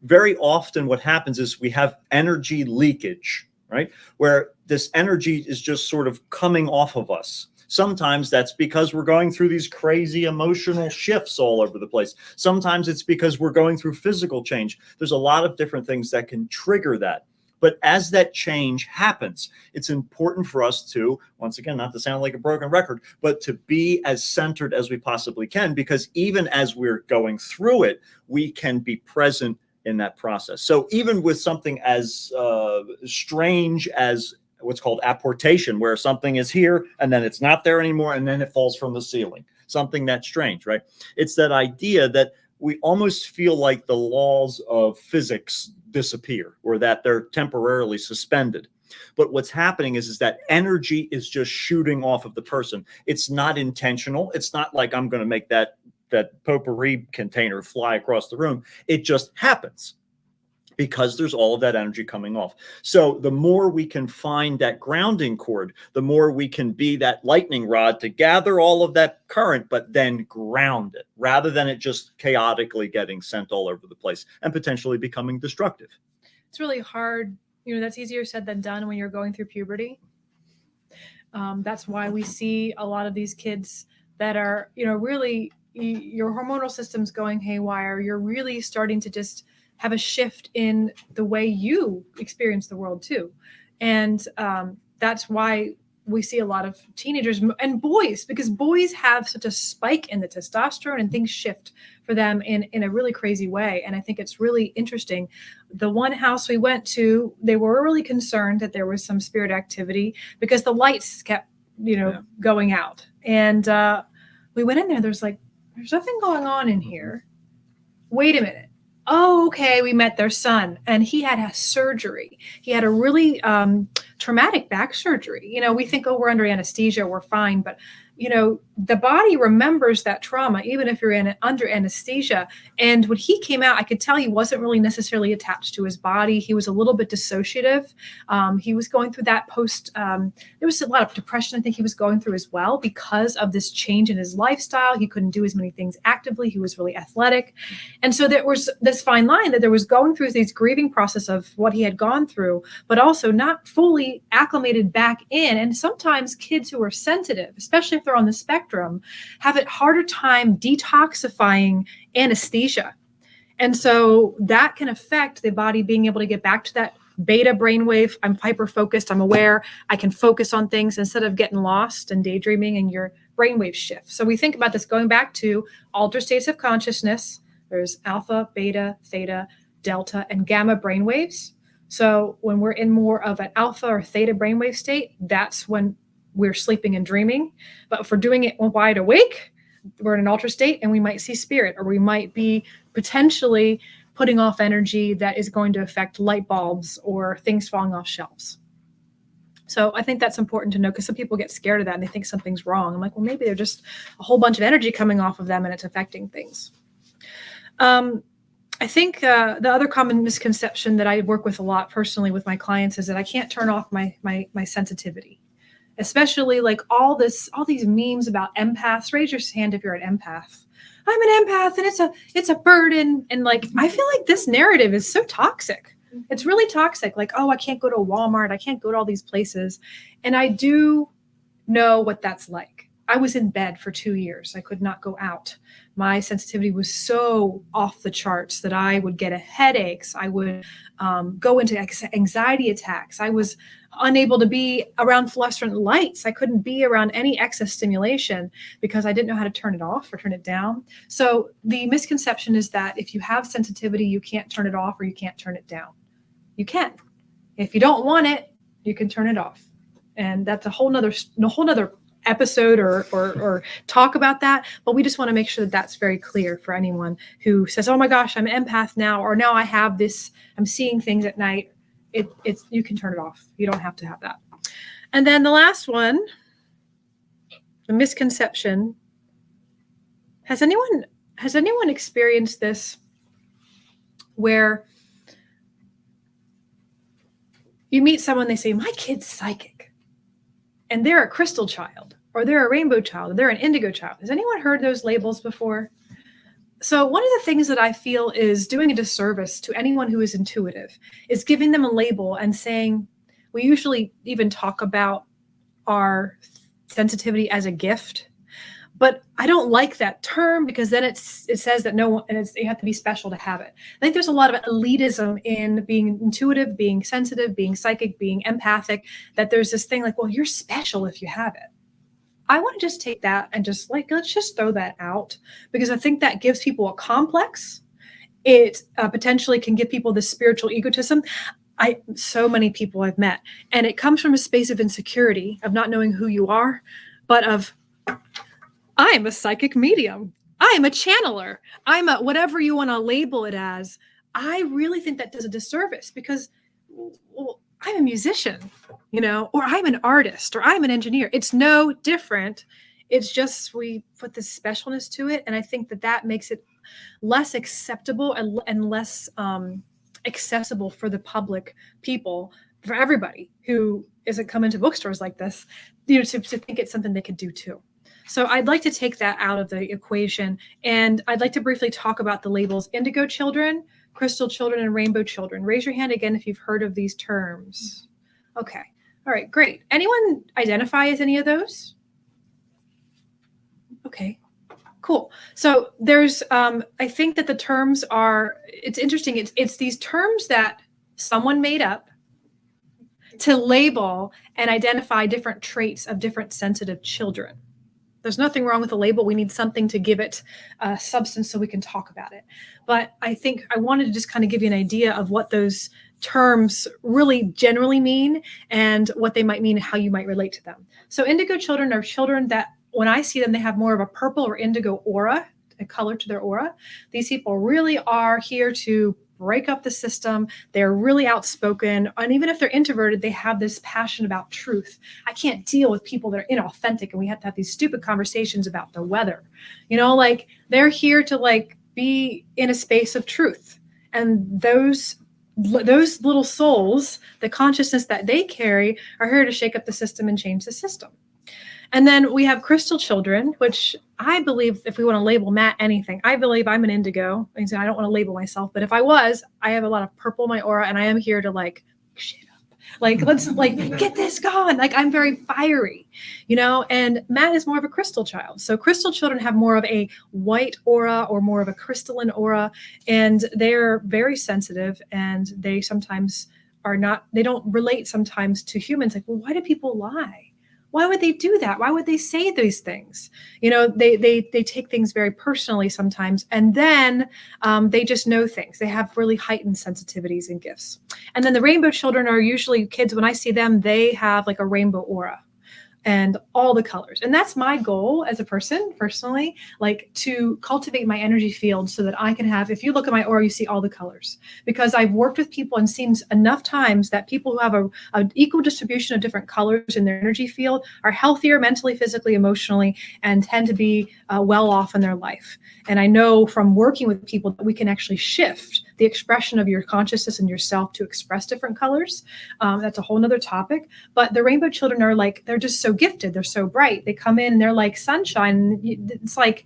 very often what happens is we have energy leakage, right? Where this energy is just sort of coming off of us. Sometimes that's because we're going through these crazy emotional shifts all over the place. Sometimes it's because we're going through physical change. There's a lot of different things that can trigger that. But as that change happens, it's important for us to, once again, not to sound like a broken record, but to be as centered as we possibly can, because even as we're going through it, we can be present in that process. So even with something as strange as what's called apportation, where something is here and then it's not there anymore, and then it falls from the ceiling, something that's strange, right? It's that idea that we almost feel like the laws of physics disappear, or that they're temporarily suspended. But what's happening is that energy is just shooting off of the person. It's not intentional. It's not like I'm going to make that potpourri container fly across the room. It just happens because there's all of that energy coming off. So the more we can find that grounding cord, the more we can be that lightning rod to gather all of that current, but then ground it, rather than it just chaotically getting sent all over the place and potentially becoming destructive. It's really hard. That's easier said than done when you're going through puberty. That's why we see a lot of these kids that are, really, your hormonal system's going haywire. You're really starting to just have a shift in the way you experience the world too. And that's why we see a lot of teenagers and boys, because boys have such a spike in the testosterone and things shift for them in a really crazy way. And I think it's really interesting. The one house we went to, they were really concerned that there was some spirit activity because the lights kept, going out. And we went in there, there's nothing going on in here. Wait a minute. Oh, okay. We met their son and he had a surgery. He had a really traumatic back surgery. We think, oh, we're under anesthesia, we're fine. But, the body remembers that trauma, even if you're under anesthesia. And when he came out, I could tell he wasn't really necessarily attached to his body. He was a little bit dissociative. He was going through that there was a lot of depression, I think he was going through as well, because of this change in his lifestyle. He couldn't do as many things actively. He was really athletic. And so there was this fine line that there was going through this grieving process of what he had gone through, but also not fully acclimated back in. And sometimes kids who are sensitive, especially if they're on the spectrum, have a harder time detoxifying anesthesia. And so that can affect the body being able to get back to that beta brainwave. I'm hyper-focused. I'm aware. I can focus on things instead of getting lost and daydreaming, and your brainwave shift. So we think about this going back to altered states of consciousness. There's alpha, beta, theta, delta, and gamma brainwaves. So when we're in more of an alpha or theta brainwave state, that's when we're sleeping and dreaming. But if we're doing it wide awake, we're in an altered state and we might see spirit, or we might be potentially putting off energy that is going to affect light bulbs or things falling off shelves. So I think that's important to know, because some people get scared of that and they think something's wrong. I'm like, well, maybe they're just a whole bunch of energy coming off of them and it's affecting things. I think the other common misconception that I work with a lot personally with my clients is that I can't turn off my sensitivity, especially like all these memes about empaths. Raise your hand if you're an empath. I'm an empath and it's a burden. And like, I feel like this narrative is so toxic. It's really toxic. Like, oh, I can't go to a Walmart. I can't go to all these places. And I do know what that's like. I was in bed for 2 years. I could not go out. My sensitivity was so off the charts that I would get headaches. I would go into anxiety attacks. I was unable to be around fluorescent lights. I couldn't be around any excess stimulation because I didn't know how to turn it off or turn it down. So the misconception is that if you have sensitivity, you can't turn it off or you can't turn it down. You can. If you don't want it, you can turn it off. And that's a whole nother episode or talk about that. But we just want to make sure that that's very clear for anyone who says, oh my gosh, I'm an empath now, or now I have this, I'm seeing things at night. It's you can turn it off. You don't have to have that. And then the last one, the misconception. Has anyone experienced this where you meet someone, they say, my kid's psychic, and they're a crystal child, or they're a rainbow child, or they're an indigo child. Has anyone heard those labels before? So one of the things that I feel is doing a disservice to anyone who is intuitive is giving them a label and saying, we usually even talk about our sensitivity as a gift, but I don't like that term because then it says that no one, and you have to be special to have it. I think there's a lot of elitism in being intuitive, being sensitive, being psychic, being empathic, that there's this thing like, well, you're special if you have it. I want to just take that and just like, let's just throw that out, because I think that gives people a complex. It potentially can give people this spiritual egotism. So many people I've met, and it comes from a space of insecurity, of not knowing who you are, but of, I am a psychic medium. I am a channeler. I'm a whatever you want to label it as. I really think that does a disservice because, well, I'm a musician, or I'm an artist, or I'm an engineer. It's no different. It's just we put this specialness to it, and I think that makes it less acceptable and less accessible for the public people, for everybody who isn't coming to bookstores like this, to think it's something they could do too. So I'd like to take that out of the equation, and I'd like to briefly talk about the labels indigo children, crystal children, and rainbow children. Raise your hand again if you've heard of these terms. Okay. All right, great. Anyone identify as any of those? Okay, cool. So there's, I think that the terms are, it's interesting. It's these terms that someone made up to label and identify different traits of different sensitive children. There's nothing wrong with a label. We need something to give it substance so we can talk about it. But I think I wanted to just kind of give you an idea of what those terms really generally mean and what they might mean and how you might relate to them. So indigo children are children that when I see them, they have more of a purple or indigo aura, a color to their aura. These people really are here to break up the system. They're really outspoken. And even if they're introverted, they have this passion about truth. I can't deal with people that are inauthentic and we have to have these stupid conversations about the weather. Like they're here to be in a space of truth. And those little souls, the consciousness that they carry, are here to shake up the system and change the system. And then we have crystal children, which I believe, if we want to label Matt anything, I believe I'm an indigo. I don't want to label myself, but if I was, I have a lot of purple in my aura, and I am here to shit up. Let's get this going. I'm very fiery, and Matt is more of a crystal child. So crystal children have more of a white aura or more of a crystalline aura, and they're very sensitive, and they sometimes they don't relate sometimes to humans. Well, why do people lie? Why would they do that? Why would they say these things? They take things very personally sometimes, and then they just know things. They have really heightened sensitivities and gifts. And then the rainbow children are usually kids. When I see them, they have a rainbow aura. and all the colors. And that's my goal as a person personally, like to cultivate my energy field so that I can have, if you look at my aura, you see all the colors, because I've worked with people and seen enough times that people who have an equal distribution of different colors in their energy field are healthier mentally, physically, emotionally, and tend to be well off in their life. And I know from working with people that we can actually shift the expression of your consciousness and yourself to express different colors. That's a whole nother topic. But the rainbow children are like, they're just so gifted. They're so bright. They come in and they're like sunshine. It's like,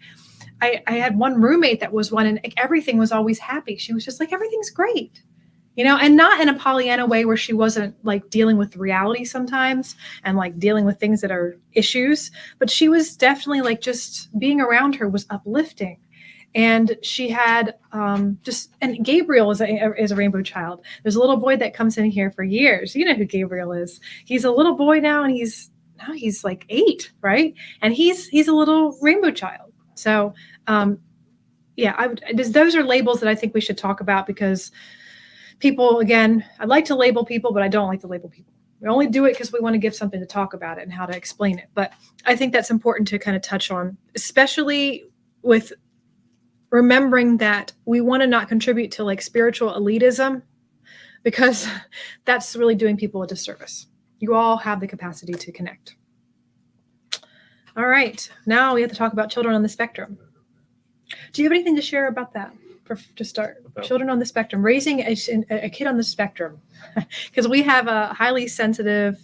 I had one roommate that was one, and everything was always happy. She was just like, everything's great, and not in a Pollyanna way where she wasn't like dealing with reality sometimes and like dealing with things that are issues, but she was definitely like, just being around her was uplifting. And she had and Gabriel is a rainbow child. There's a little boy that comes in here for years. You know who Gabriel is. He's a little boy now, and he's like 8, right? And he's a little rainbow child. So those are labels that I think we should talk about, because people, again, I'd like to label people, but I don't like to label people. We only do it because we want to give something to talk about it and how to explain it. But I think that's important to kind of touch on, especially with remembering that we want to not contribute to like spiritual elitism, because that's really doing people a disservice. You all have the capacity to connect. All right, now we have to talk about children on the spectrum. Do you have anything to share about that to start? Children on the spectrum, raising a kid on the spectrum, because we have a highly sensitive,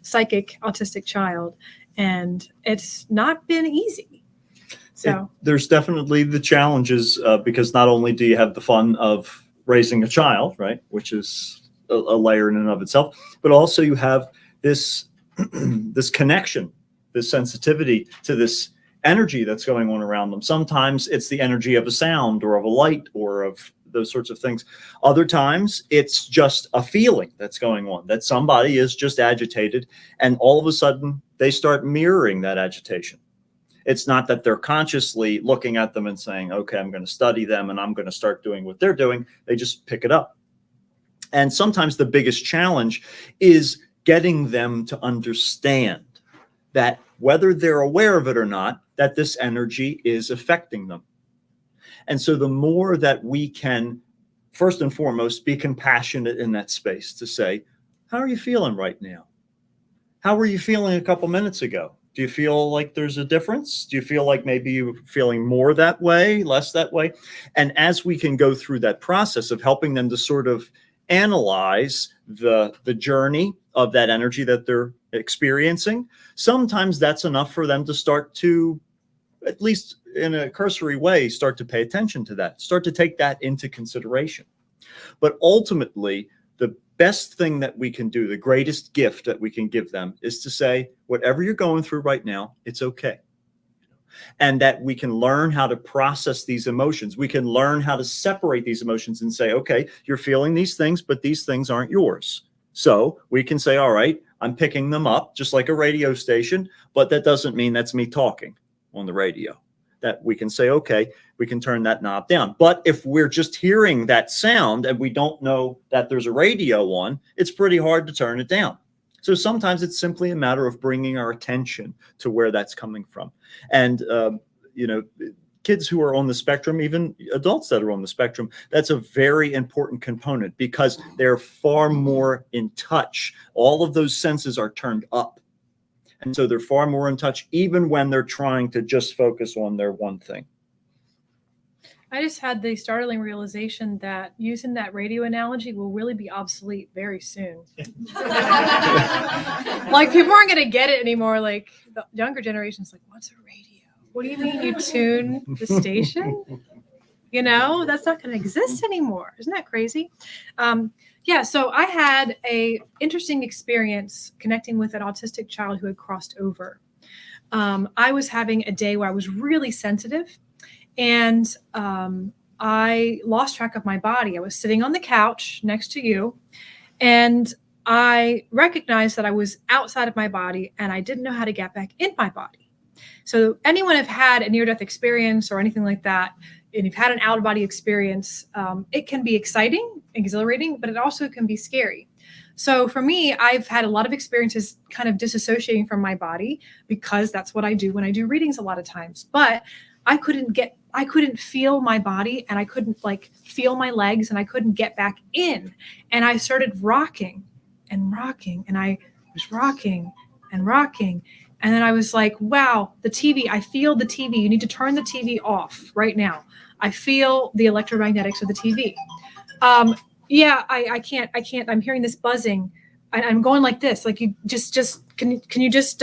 psychic, autistic child, and it's not been easy. So there's definitely the challenges, because not only do you have the fun of raising a child, right, which is a layer in and of itself, but also you have this this connection, this sensitivity to this energy that's going on around them. Sometimes it's the energy of a sound or of a light or of those sorts of things. Other times it's just a feeling that's going on, that somebody is just agitated, and all of a sudden they start mirroring that agitation. It's not that they're consciously looking at them and saying, okay, I'm going to study them and I'm going to start doing what they're doing. They just pick it up. And sometimes the biggest challenge is getting them to understand that, whether they're aware of it or not, that this energy is affecting them. And so the more that we can, first and foremost, be compassionate in that space to say, how are you feeling right now? How were you feeling a couple minutes ago? Do you feel like there's a difference? Do you feel like maybe you're feeling more that way, less that way? And as we can go through that process of helping them to sort of analyze the journey of that energy that they're experiencing, sometimes that's enough for them to start to, at least in a cursory way, start to pay attention to that, start to take that into consideration. But ultimately, the best thing that we can do, the greatest gift that we can give them, is to say, whatever you're going through right now, it's okay. And that we can learn how to process these emotions. We can learn how to separate these emotions and say, okay, you're feeling these things, but these things aren't yours. So we can say, all right, I'm picking them up just like a radio station, but that doesn't mean that's me talking on the radio. That we can say, okay, we can turn that knob down. But if we're just hearing that sound and we don't know that there's a radio on, it's pretty hard to turn it down. So sometimes it's simply a matter of bringing our attention to where that's coming from. And, kids who are on the spectrum, even adults that are on the spectrum, that's a very important component, because they're far more in touch. All of those senses are turned up. And so they're far more in touch, even when they're trying to just focus on their one thing. I just had the startling realization that using that radio analogy will really be obsolete very soon. Like, people aren't going to get it anymore. Like, the younger generation's like, what's a radio? What do you mean you tune the station? That's not going to exist anymore. Isn't that crazy? So I had a interesting experience connecting with an autistic child who had crossed over. I was having a day where I was really sensitive, and I lost track of my body. I was sitting on the couch next to you, and I recognized that I was outside of my body, and I didn't know how to get back in my body. So anyone have had a near-death experience or anything like that, and you've had an out-of-body experience, it can be exciting, exhilarating, but it also can be scary. So for me, I've had a lot of experiences kind of disassociating from my body because that's what I do when I do readings a lot of times. But I couldn't feel my body, and I couldn't like feel my legs, and I couldn't get back in. And I started rocking and rocking, and I was rocking and rocking. And then I was like, wow, the TV, I feel the TV. You need to turn the TV off right now. I feel the electromagnetics of the TV. Yeah, I can't, I'm hearing this buzzing. I'm going like this, like you can you just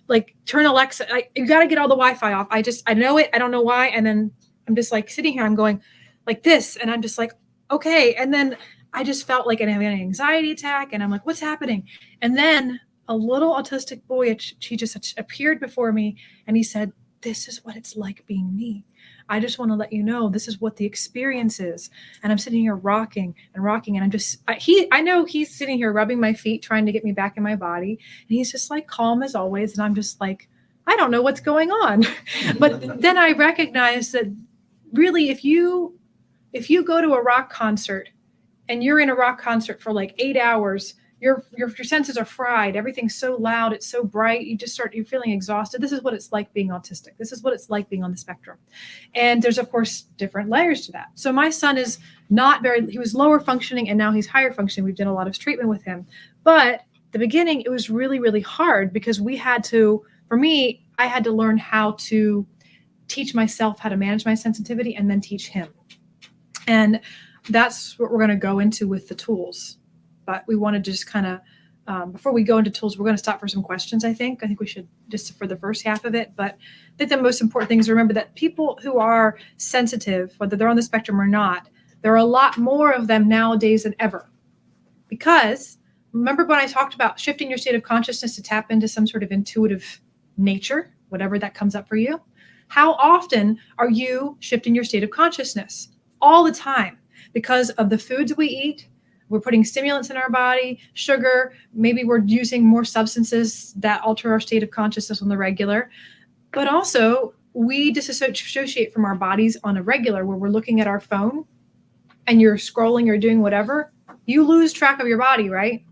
like turn Alexa, you got to get all the Wi-Fi off. I know it. I don't know why. And then I'm just like sitting here, I'm going like this. And I'm just like, okay. And then I just felt like I'm having an anxiety attack, and I'm like, what's happening? And then a little autistic boy, he just appeared before me, and he said, this is what it's like being me. I just want to let you know this is what the experience is. And I'm sitting here rocking and rocking, and I know he's sitting here rubbing my feet, trying to get me back in my body. And he's just like calm as always. And I'm just like, I don't know what's going on. But then I recognized that really, if you go to a rock concert and you're in a rock concert for like 8 hours, your senses are fried. Everything's so loud. It's so bright. You're feeling exhausted. This is what it's like being autistic. This is what it's like being on the spectrum. And there's, of course, different layers to that. So my son is he was lower functioning, and now he's higher functioning. We've done a lot of treatment with him. But the beginning, it was really, really hard because I had to learn how to teach myself how to manage my sensitivity and then teach him. And that's what we're going to go into with the tools. But we want to just kind of, before we go into tools, we're going to stop for some questions, I think. I think we should, just for the first half of it. But I think the most important thing is remember that people who are sensitive, whether they're on the spectrum or not, there are a lot more of them nowadays than ever. Because remember when I talked about shifting your state of consciousness to tap into some sort of intuitive nature, whatever that comes up for you? How often are you shifting your state of consciousness? All the time, because of the foods we eat. We're putting stimulants in our body, sugar, maybe we're using more substances that alter our state of consciousness on the regular. But also, we disassociate from our bodies on a regular, where we're looking at our phone and you're scrolling or doing whatever. You lose track of your body, right?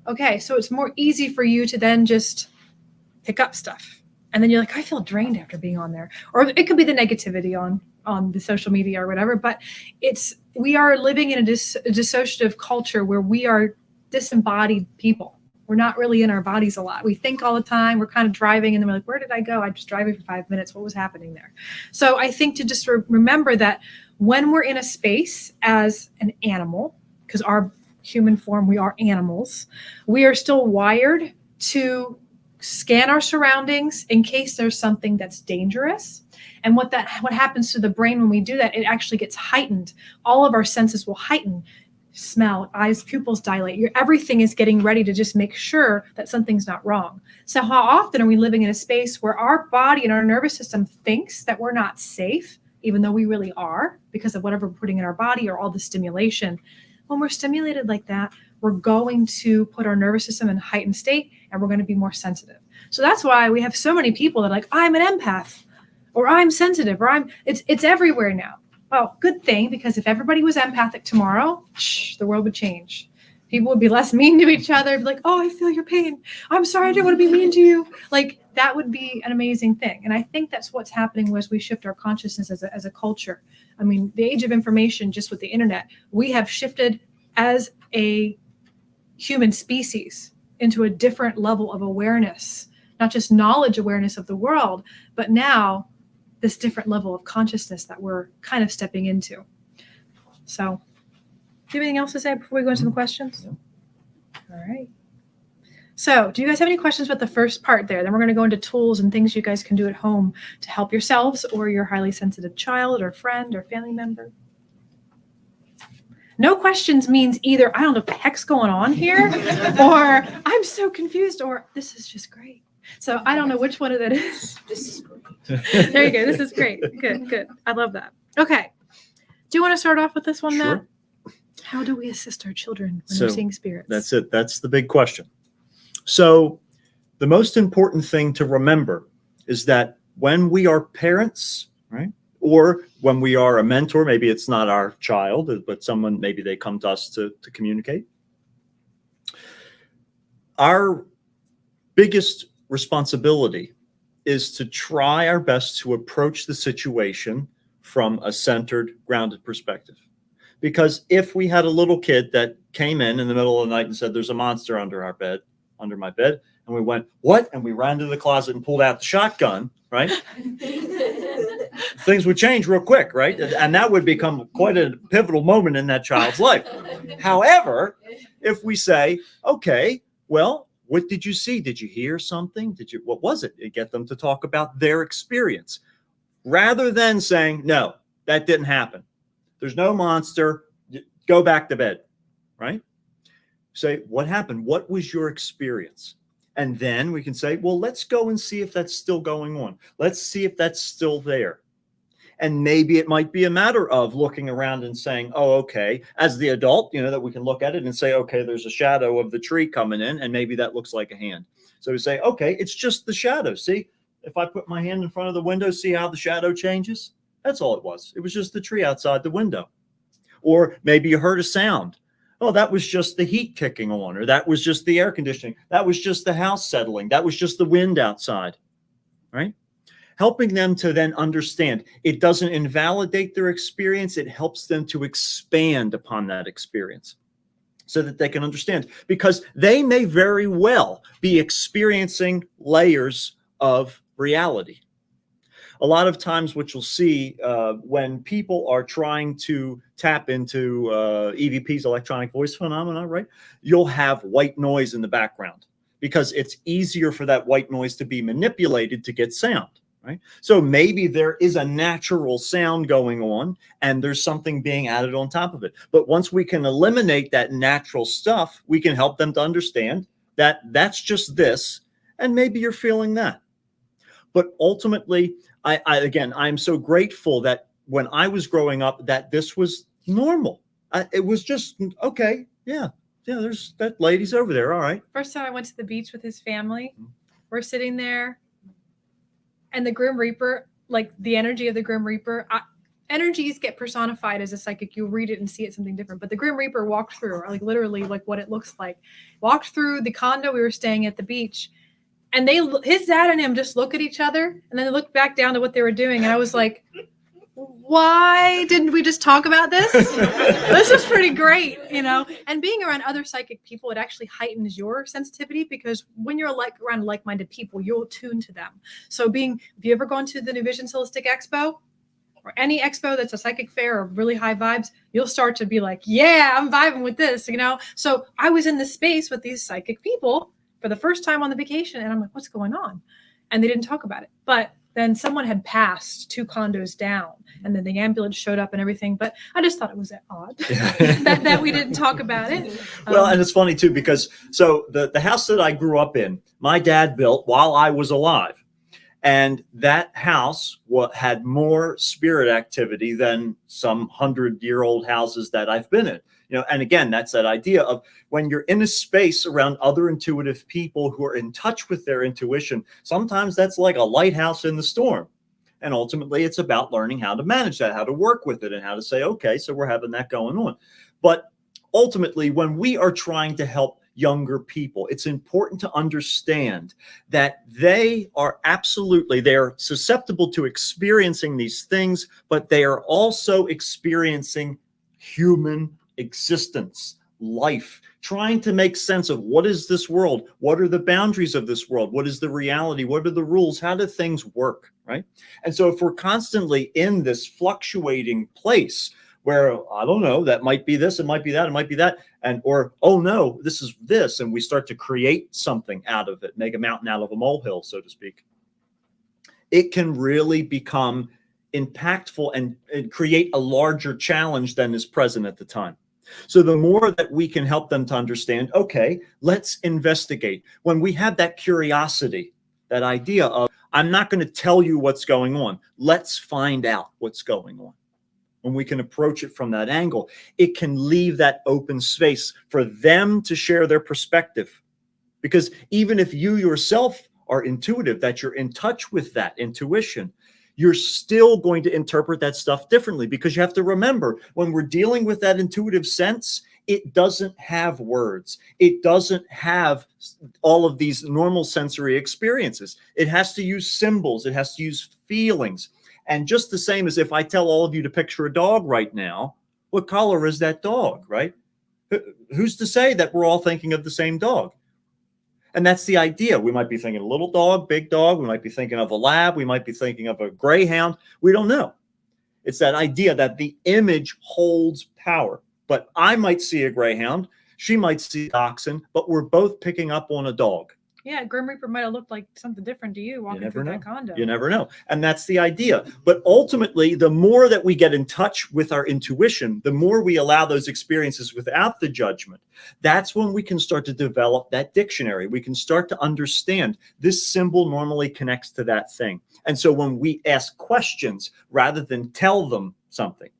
Okay, so it's more easy for you to then just pick up stuff. And then you're like, I feel drained after being on there. Or it could be the negativity on the social media or whatever, but we are living in a dissociative culture where we are disembodied people. We're not really in our bodies a lot. We think all the time. We're kind of driving, and then we're like, where did I go? I just driving for 5 minutes. What was happening there? So I think to just remember that when we're in a space as an animal, because our human form, we are animals, we are still wired to scan our surroundings in case there's something that's dangerous. And what happens to the brain when we do that, it actually gets heightened. All of our senses will heighten. Smell, eyes, pupils dilate. Everything is getting ready to just make sure that something's not wrong. So how often are we living in a space where our body and our nervous system thinks that we're not safe, even though we really are, because of whatever we're putting in our body or all the stimulation? When we're stimulated like that, we're going to put our nervous system in a heightened state, and we're going to be more sensitive. So that's why we have so many people that are like, I'm an empath, or I'm sensitive, or it's everywhere now. Well, good thing, because if everybody was empathic tomorrow, the world would change. People would be less mean to each other. Be like, oh, I feel your pain. I'm sorry, I didn't want to be mean to you. Like, that would be an amazing thing. And I think that's what's happening as we shift our consciousness as a culture. I mean, the age of information, just with the internet, we have shifted as a human species into a different level of awareness, not just knowledge awareness of the world, but now this different level of consciousness that we're kind of stepping into. So, do you have anything else to say before we go into some questions? No. All right. So, do you guys have any questions about the first part there? Then we're going to go into tools and things you guys can do at home to help yourselves or your highly sensitive child or friend or family member. No questions means either I don't know what the heck's going on here, or I'm so confused, or this is just great. So I don't know which one of that is. This is great. There you go. This is great. Good. I love that. Okay. Do you want to start off with this one, Matt? Sure. How do we assist our children when they're seeing spirits? That's it. That's the big question. So the most important thing to remember is that when we are parents, right, or when we are a mentor, maybe it's not our child, but someone, maybe they come to us to communicate. our biggest responsibility is to try our best to approach the situation from a centered, grounded perspective. Because if we had a little kid that came in the middle of the night and said, there's a monster under my bed, and we went, what? And we ran to the closet and pulled out the shotgun, right? Things would change real quick, right? And that would become quite a pivotal moment in that child's life. However, if we say, okay, well, what did you see? Did you hear something? What was it? You get them to talk about their experience rather than saying, no, that didn't happen. There's no monster. Go back to bed, right? Say, what happened? What was your experience? And then we can say, well, let's go and see if that's still going on. Let's see if that's still there. And maybe it might be a matter of looking around and saying, oh, okay, as the adult, that we can look at it and say, okay, there's a shadow of the tree coming in, and maybe that looks like a hand. So we say, okay, it's just the shadow. See, if I put my hand in front of the window, see how the shadow changes? That's all it was. It was just the tree outside the window. Or maybe you heard a sound. Oh, that was just the heat kicking on, or that was just the air conditioning. That was just the house settling. That was just the wind outside, right? Helping them to then understand. It doesn't invalidate their experience. It helps them to expand upon that experience so that they can understand, because they may very well be experiencing layers of reality. A lot of times what you'll see when people are trying to tap into EVP's electronic voice phenomena, right? You'll have white noise in the background because it's easier for that white noise to be manipulated to get sound, right? So maybe there is a natural sound going on and there's something being added on top of it. But once we can eliminate that natural stuff, we can help them to understand that that's just this, and maybe you're feeling that. But ultimately, I'm so grateful that when I was growing up, that this was normal. It was just, okay, yeah, there's that lady's over there, all right. First time I went to the beach with his family, we're sitting there, and the Grim Reaper, like the energy of the Grim Reaper, energies get personified as a psychic. You'll read it and see it something different. But the Grim Reaper walked through, like literally like what it looks like, walked through the condo we were staying at the beach. And his dad and him just look at each other, and then they look back down to what they were doing. And I was like, why didn't we just talk about this? This is pretty great, And being around other psychic people, it actually heightens your sensitivity, because when you're around like-minded people, you'll tune to them. So have you ever gone to the New Visions Holistic Expo? Or any expo that's a psychic fair or really high vibes, you'll start to be like, yeah, I'm vibing with this, So I was in this space with these psychic people for the first time on the vacation. And I'm like, what's going on? And they didn't talk about it. But then someone had passed 2 condos down, and then the ambulance showed up and everything. But I just thought it was odd that we didn't talk about it. Well, and it's funny too, because the house that I grew up in, my dad built while I was alive. And that house had more spirit activity than some 100-year-old houses that I've been in. And again, that's that idea of when you're in a space around other intuitive people who are in touch with their intuition, sometimes that's like a lighthouse in the storm. And ultimately, it's about learning how to manage that, how to work with it, and how to say, okay, so we're having that going on. But ultimately, when we are trying to help younger people, it's important to understand that they're susceptible to experiencing these things, but they are also experiencing human existence, life, trying to make sense of what is this world? What are the boundaries of this world? What is the reality? What are the rules? How do things work, right? And so if we're constantly in this fluctuating place where, I don't know, that might be this, it might be that, it might be that, or, oh no, this is this, and we start to create something out of it, make a mountain out of a molehill, so to speak, it can really become impactful and create a larger challenge than is present at the time. So the more that we can help them to understand, okay, let's investigate. When we have that curiosity, that idea of, I'm not going to tell you what's going on, let's find out what's going on. When we can approach it from that angle, it can leave that open space for them to share their perspective. Because even if you yourself are intuitive, that you're in touch with that intuition, you're still going to interpret that stuff differently, because you have to remember, when we're dealing with that intuitive sense, it doesn't have words. It doesn't have all of these normal sensory experiences. It has to use symbols. It has to use feelings. And just the same as if I tell all of you to picture a dog right now, what color is that dog, right? Who's to say that we're all thinking of the same dog? And that's the idea. We might be thinking a little dog, big dog. We might be thinking of a lab. We might be thinking of a greyhound. We don't know. It's that idea that the image holds power. But I might see a greyhound. She might see a dachshund, but we're both picking up on a dog. Yeah, Grim Reaper might have looked like something different to you walking through that condo. You never know. And that's the idea. But ultimately, the more that we get in touch with our intuition, the more we allow those experiences without the judgment, that's when we can start to develop that dictionary. We can start to understand this symbol normally connects to that thing. And so when we ask questions rather than tell them something,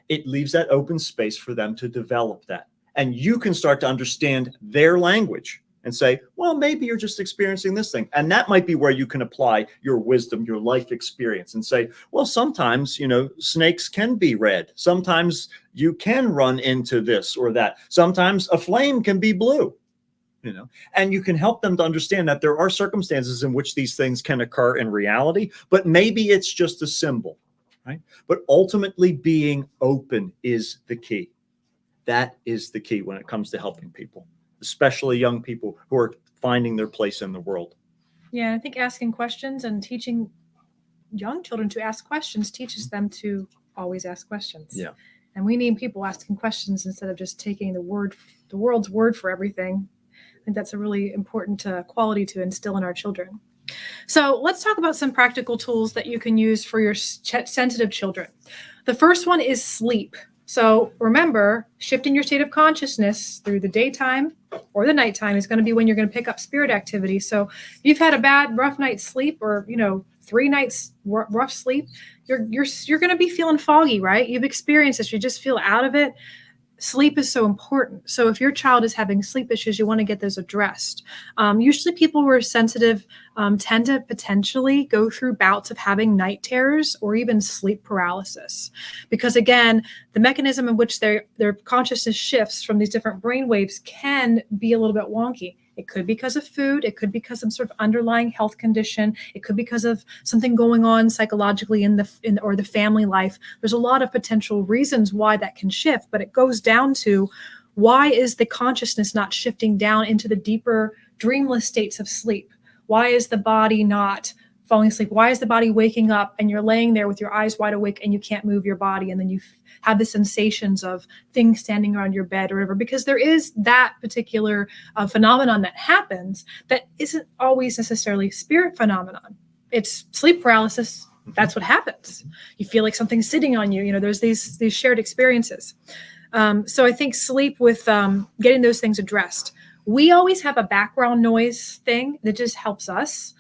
it leaves that open space for them to develop that. And you can start to understand their language and say, well, maybe you're just experiencing this thing. And that might be where you can apply your wisdom, your life experience, and say, well, sometimes, snakes can be red. Sometimes you can run into this or that. Sometimes a flame can be blue, and you can help them to understand that there are circumstances in which these things can occur in reality, but maybe it's just a symbol, right? But ultimately being open is the key. That is the key when it comes to helping people, especially young people who are finding their place in the world. Yeah, I think asking questions and teaching young children to ask questions teaches them to always ask questions. Yeah. And we need people asking questions instead of just taking the world's word for everything. I think that's a really important quality to instill in our children. So let's talk about some practical tools that you can use for your sensitive children. The first one is sleep. So remember, shifting your state of consciousness through the daytime or the nighttime is going to be when you're going to pick up spirit activity. So if you've had a rough night's sleep, or 3 nights rough sleep, you're going to be feeling foggy, right? You've experienced this. You just feel out of it. Sleep is so important. So if your child is having sleep issues, you want to get those addressed. Usually people who are sensitive tend to potentially go through bouts of having night terrors or even sleep paralysis. Because again, the mechanism in which their consciousness shifts from these different brain waves can be a little bit wonky. It could be because of food. It could be because of some sort of underlying health condition. It could be because of something going on psychologically in the family life. There's a lot of potential reasons why that can shift, but it goes down to why is the consciousness not shifting down into the deeper dreamless states of sleep? Why is the body not falling asleep? Why is the body waking up and you're laying there with your eyes wide awake and you can't move your body, and then you have the sensations of things standing around your bed or whatever? Because there is that particular phenomenon that happens that isn't always necessarily spirit phenomenon. It's sleep paralysis. That's what happens. You feel like something's sitting on you. There's these shared experiences. So I think sleep with getting those things addressed. We always have a background noise thing that just helps us.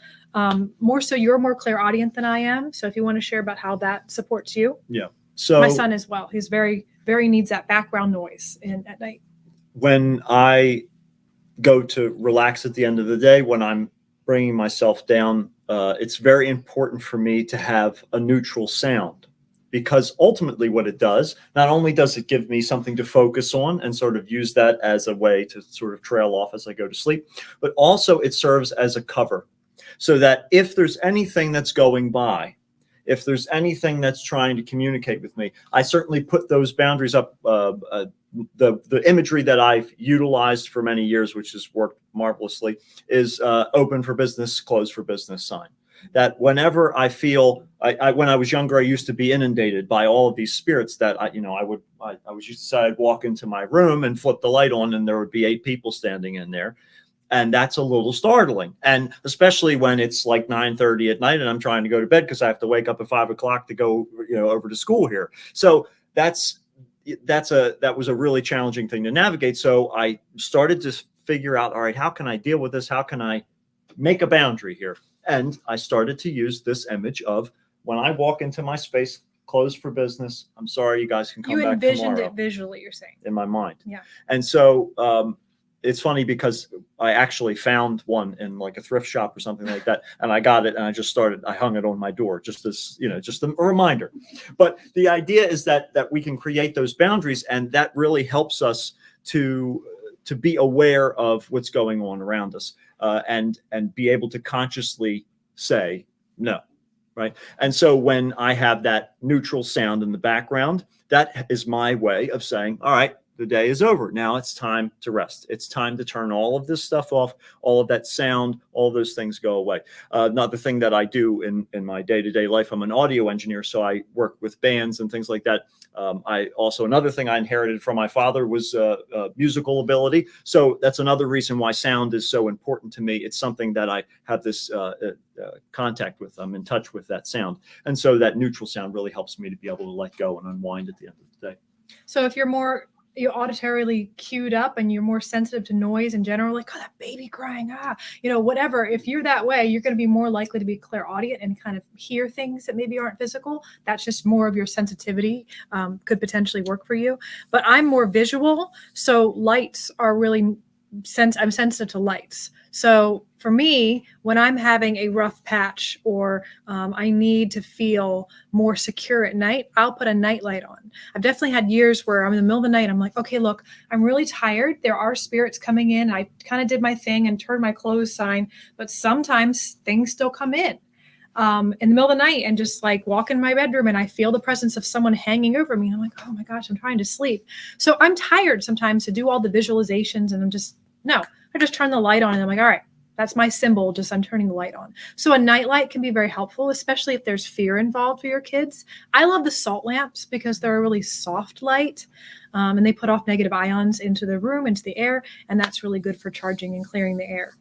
More so, you're more clairaudient than I am. So if you want to share about how that supports you. Yeah. So my son as well. He's very, very needs that background noise at night. When I go to relax at the end of the day, when I'm bringing myself down, it's very important for me to have a neutral sound, because ultimately what it does, not only does it give me something to focus on and sort of use that as a way to sort of trail off as I go to sleep, but also it serves as a cover, so that if there's anything that's going by, if there's anything that's trying to communicate with me, I certainly put those boundaries up. The imagery that I've utilized for many years, which has worked marvelously, is open for business, closed for business sign. That whenever I feel, when I was younger, I used to be inundated by all of these spirits that I was used to say I'd walk into my room and flip the light on and there would be 8 people standing in there. And that's a little startling. And especially when it's like 9:30 at night and I'm trying to go to bed because I have to wake up at 5 o'clock to go, over to school here. So that was a really challenging thing to navigate. So I started to figure out, all right, how can I deal with this? How can I make a boundary here? And I started to use this image of when I walk into my space, closed for business. I'm sorry, you guys can come back tomorrow. You envisioned it visually, you're saying. In my mind. Yeah. And so, it's funny because I actually found one in like a thrift shop or something like that. And I got it and I hung it on my door just as, just a reminder. But the idea is that we can create those boundaries, and that really helps us to be aware of what's going on around us, and be able to consciously say no. Right. And so when I have that neutral sound in the background, that is my way of saying, all right, the day is over. Now it's time to rest. It's time to turn all of this stuff off, all of that sound, all those things go away. Another thing that I do in my day-to-day life, I'm an audio engineer, so I work with bands and things like that. Another thing I inherited from my father was musical ability. So that's another reason why sound is so important to me. It's something that I have this contact with. I'm in touch with that sound. And so that neutral sound really helps me to be able to let go and unwind at the end of the day. So if you're auditorily cued up and you're more sensitive to noise in general, like, oh, that baby crying, whatever. If you're that way, you're going to be more likely to be clairaudient and kind of hear things that maybe aren't physical. That's just more of your sensitivity, could potentially work for you. But I'm more visual. So lights are really I'm sensitive to lights. So for me, when I'm having a rough patch or I need to feel more secure at night, I'll put a night light on. I've definitely had years where I'm in the middle of the night. I'm like, okay, look, I'm really tired. There are spirits coming in. I kind of did my thing and turned my clothes sign, but sometimes things still come in the middle of the night, and just like walk in my bedroom and I feel the presence of someone hanging over me. And I'm like, oh my gosh, I'm trying to sleep. So I'm tired sometimes to do all the visualizations, and I just turn the light on and I'm like, all right, that's my symbol. Just I'm turning the light on. So a night light can be very helpful, especially if there's fear involved for your kids. I love the salt lamps because they're a really soft light, and they put off negative ions into the room, into the air, and that's really good for charging and clearing the air.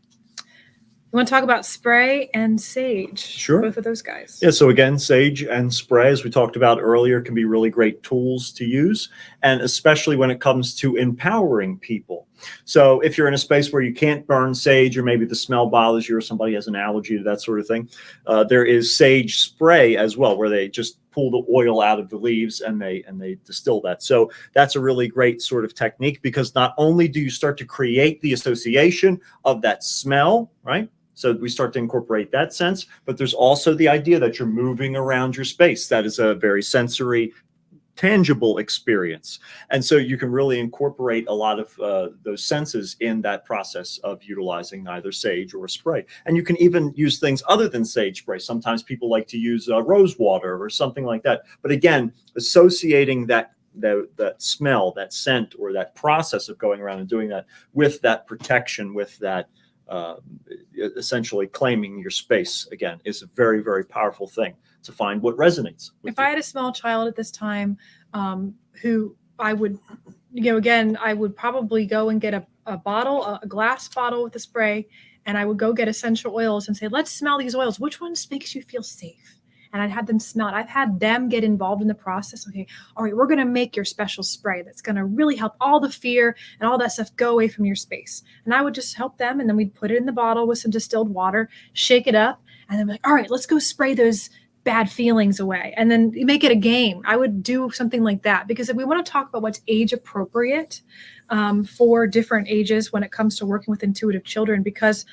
You want to talk about spray and sage? Sure. Both of those guys. Yeah. So again, sage and spray, as we talked about earlier, can be really great tools to use, and especially when it comes to empowering people. So if you're in a space where you can't burn sage, or maybe the smell bothers you, or somebody has an allergy to that sort of thing, there is sage spray as well, where they just pull the oil out of the leaves and they distill that. So that's a really great sort of technique, because not only do you start to create the association of that smell, right? So we start to incorporate that sense, but there's also the idea that you're moving around your space. That is a very sensory, tangible experience. And so you can really incorporate a lot of those senses in that process of utilizing either sage or spray. And you can even use things other than sage spray. Sometimes people like to use rose water or something like that. But again, associating that smell, that scent, or that process of going around and doing that with that protection, with that essentially claiming your space, again, is a very, very powerful thing to find what resonates with If I had a small child at this time, who I would, again, I would probably go and get a glass bottle with a spray, and I would go get essential oils and say, let's smell these oils. Which ones makes you feel safe? And I'd have them smell it. I've had them get involved in the process. Okay, all right, we're going to make your special spray that's going to really help all the fear and all that stuff go away from your space. And I would just help them, and then we'd put it in the bottle with some distilled water, shake it up, and then be like, all right, let's go spray those bad feelings away. And then you make it a game. I would do something like that, because if we want to talk about what's age appropriate for different ages when it comes to working with intuitive children, because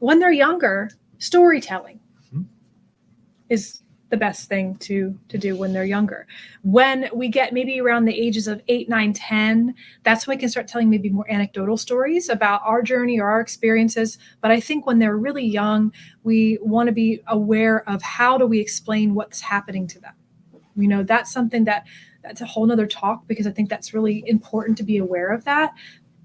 when they're younger, storytelling is the best thing to do when they're younger. When we get maybe around the ages of 8, 9, 10, that's when we can start telling maybe more anecdotal stories about our journey or our experiences. But I think when they're really young, we want to be aware of how do we explain what's happening to them. That's something that's a whole nother talk, because I think that's really important to be aware of that,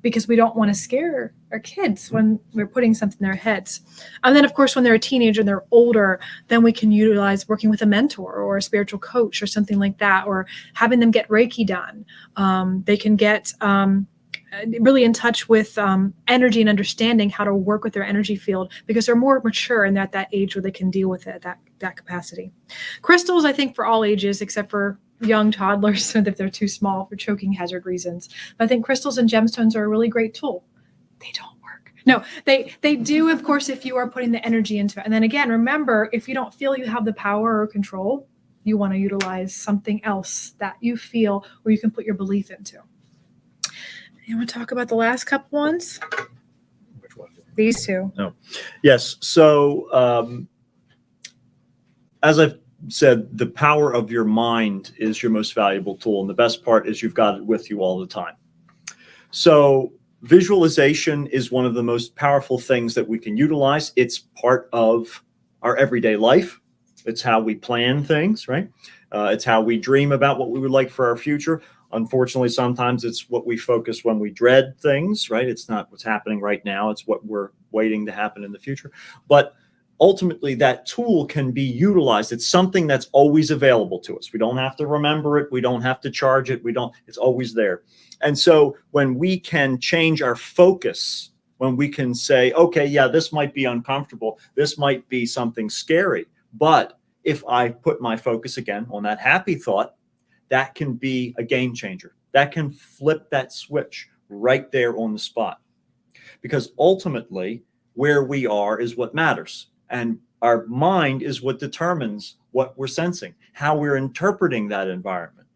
because we don't want to scare our kids when we're putting something in their heads. And then, of course, when they're a teenager and they're older, then we can utilize working with a mentor or a spiritual coach or something like that, or having them get Reiki done. They can get really in touch with energy and understanding how to work with their energy field, because they're more mature and they're at that age where they can deal with it at that capacity. Crystals, I think, for all ages, except for young toddlers, so that they're too small for choking hazard reasons. But I think crystals and gemstones are a really great tool. They don't work. No, they do, of course, if you are putting the energy into it. And then again, remember, if you don't feel you have the power or control, you want to utilize something else that you feel or you can put your belief into. You want to talk about the last couple ones? Which one? These two. No. Yes. So as I've said, the power of your mind is your most valuable tool. And the best part is you've got it with you all the time. So visualization is one of the most powerful things that we can utilize. It's part of our everyday life. It's how we plan things, right? It's how we dream about what we would like for our future. Unfortunately, sometimes it's what we focus when we dread things, right? It's not what's happening right now. It's what we're waiting to happen in the future. But ultimately, that tool can be utilized. It's something that's always available to us. We don't have to remember it. We don't have to charge it. It's always there. And so when we can change our focus, when we can say, okay, yeah, this might be uncomfortable. This might be something scary. But if I put my focus again on that happy thought, that can be a game changer. That can flip that switch right there on the spot. Because ultimately, where we are is what matters. And our mind is what determines what we're sensing, how we're interpreting that environment.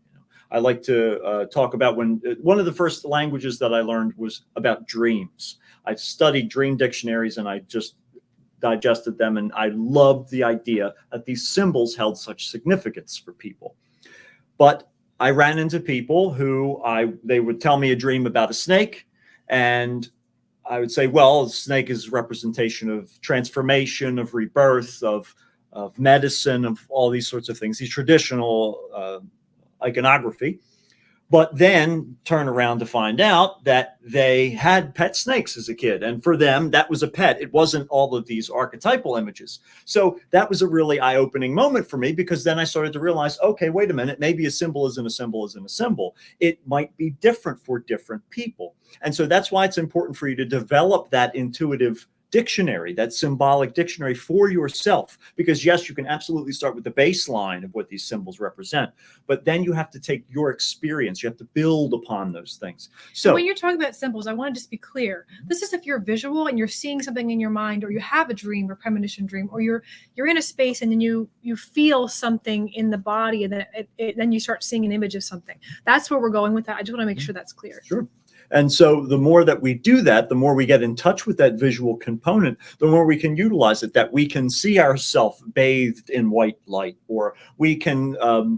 I like to talk about one of the first languages that I learned was about dreams. I studied dream dictionaries and I just digested them. And I loved the idea that these symbols held such significance for people. But I ran into people who they would tell me a dream about a snake, and I would say, well, a snake is a representation of transformation, of rebirth, of medicine, of all these sorts of things, these traditional iconography. But then turn around to find out that they had pet snakes as a kid. And for them, that was a pet. It wasn't all of these archetypal images. So that was a really eye-opening moment for me, because then I started to realize, okay, wait a minute, maybe a symbol isn't a symbol isn't a symbol. It might be different for different people. And so that's why it's important for you to develop that intuitive dictionary, that symbolic dictionary for yourself. Because yes, you can absolutely start with the baseline of what these symbols represent, but then you have to take your experience. You have to build upon those things. So when you're talking about symbols, I want to just be clear. This is if you're visual and you're seeing something in your mind, or you have a dream or premonition dream, or you're in a space and then you feel something in the body, and then you start seeing an image of something. That's where we're going with that. I just want to make sure that's clear. Sure. And so the more that we do that, the more we get in touch with that visual component, the more we can utilize it, that we can see ourselves bathed in white light, or we can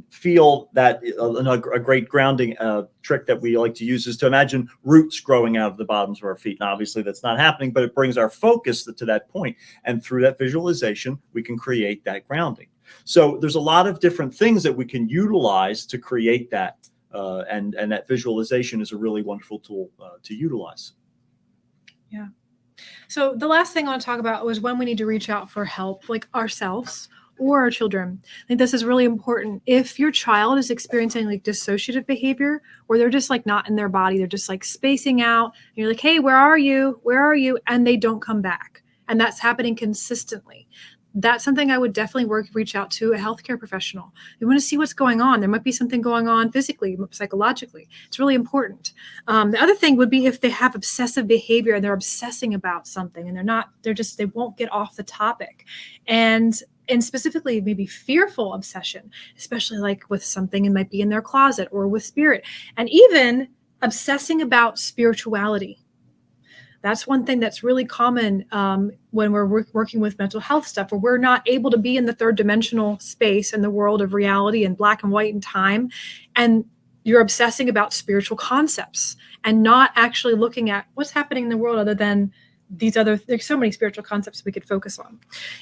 feel that a great grounding trick that we like to use is to imagine roots growing out of the bottoms of our feet. And obviously that's not happening, but it brings our focus to that point. And through that visualization, we can create that grounding. So there's a lot of different things that we can utilize to create that. And that visualization is a really wonderful tool to utilize. Yeah. So the last thing I want to talk about was when we need to reach out for help, like ourselves or our children. I think this is really important. If your child is experiencing like dissociative behavior, where they're just like not in their body, they're just like spacing out, and you're like, hey, where are you? Where are you? And they don't come back. And that's happening consistently. That's something I would definitely reach out to a healthcare professional. You want to see what's going on. There might be something going on physically, psychologically. It's really important. The other thing would be if they have obsessive behavior and they're obsessing about something and they won't get off the topic. And specifically maybe fearful obsession, especially like with something, it might be in their closet or with spirit, and even obsessing about spirituality. That's one thing that's really common when we're working with mental health stuff, where we're not able to be in the third dimensional space and the world of reality and black and white and time. And you're obsessing about spiritual concepts and not actually looking at what's happening in the world other than there's so many spiritual concepts we could focus on.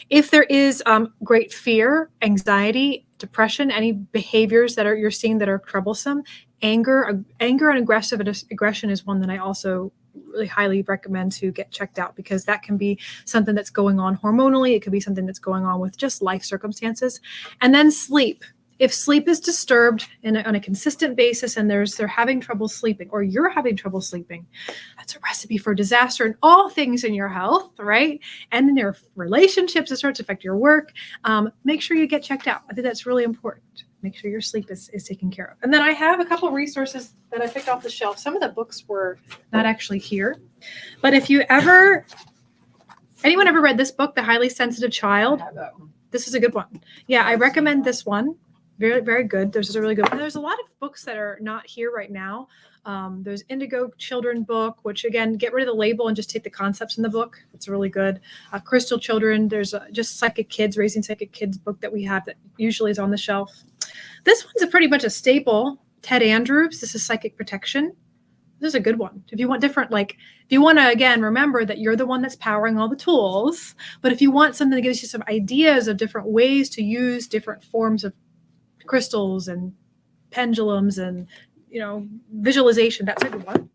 If there is great fear, anxiety, depression, any behaviors that you're seeing that are troublesome, anger and aggression is one that I also really highly recommend to get checked out, because that can be something that's going on hormonally. It could be something that's going on with just life circumstances. And then sleep. If sleep is disturbed on a consistent basis and they're having trouble sleeping, or you're having trouble sleeping, that's a recipe for disaster in all things in your health, right? And in your relationships, it starts to affect your work. Make sure you get checked out. I think that's really important. Make sure your sleep is taken care of. And then I have a couple of resources that I picked off the shelf. Some of the books were not actually here. But if anyone ever read this book, The Highly Sensitive Child? This is a good one. Yeah, I recommend this one. Very, very good. There's a really good one. There's a lot of books that are not here right now. There's Indigo children book, which again, get rid of the label and just take the concepts in the book. It's really good. Crystal Children. There's just Psychic Kids, Raising Psychic Kids book that we have that usually is on the shelf. This one's pretty much a staple. Ted Andrews. This is Psychic Protection. This is a good one. If you want different, like, if you want to, again, remember that you're the one that's powering all the tools, but if you want something that gives you some ideas of different ways to use different forms of crystals and pendulums and, visualization, that's a good one.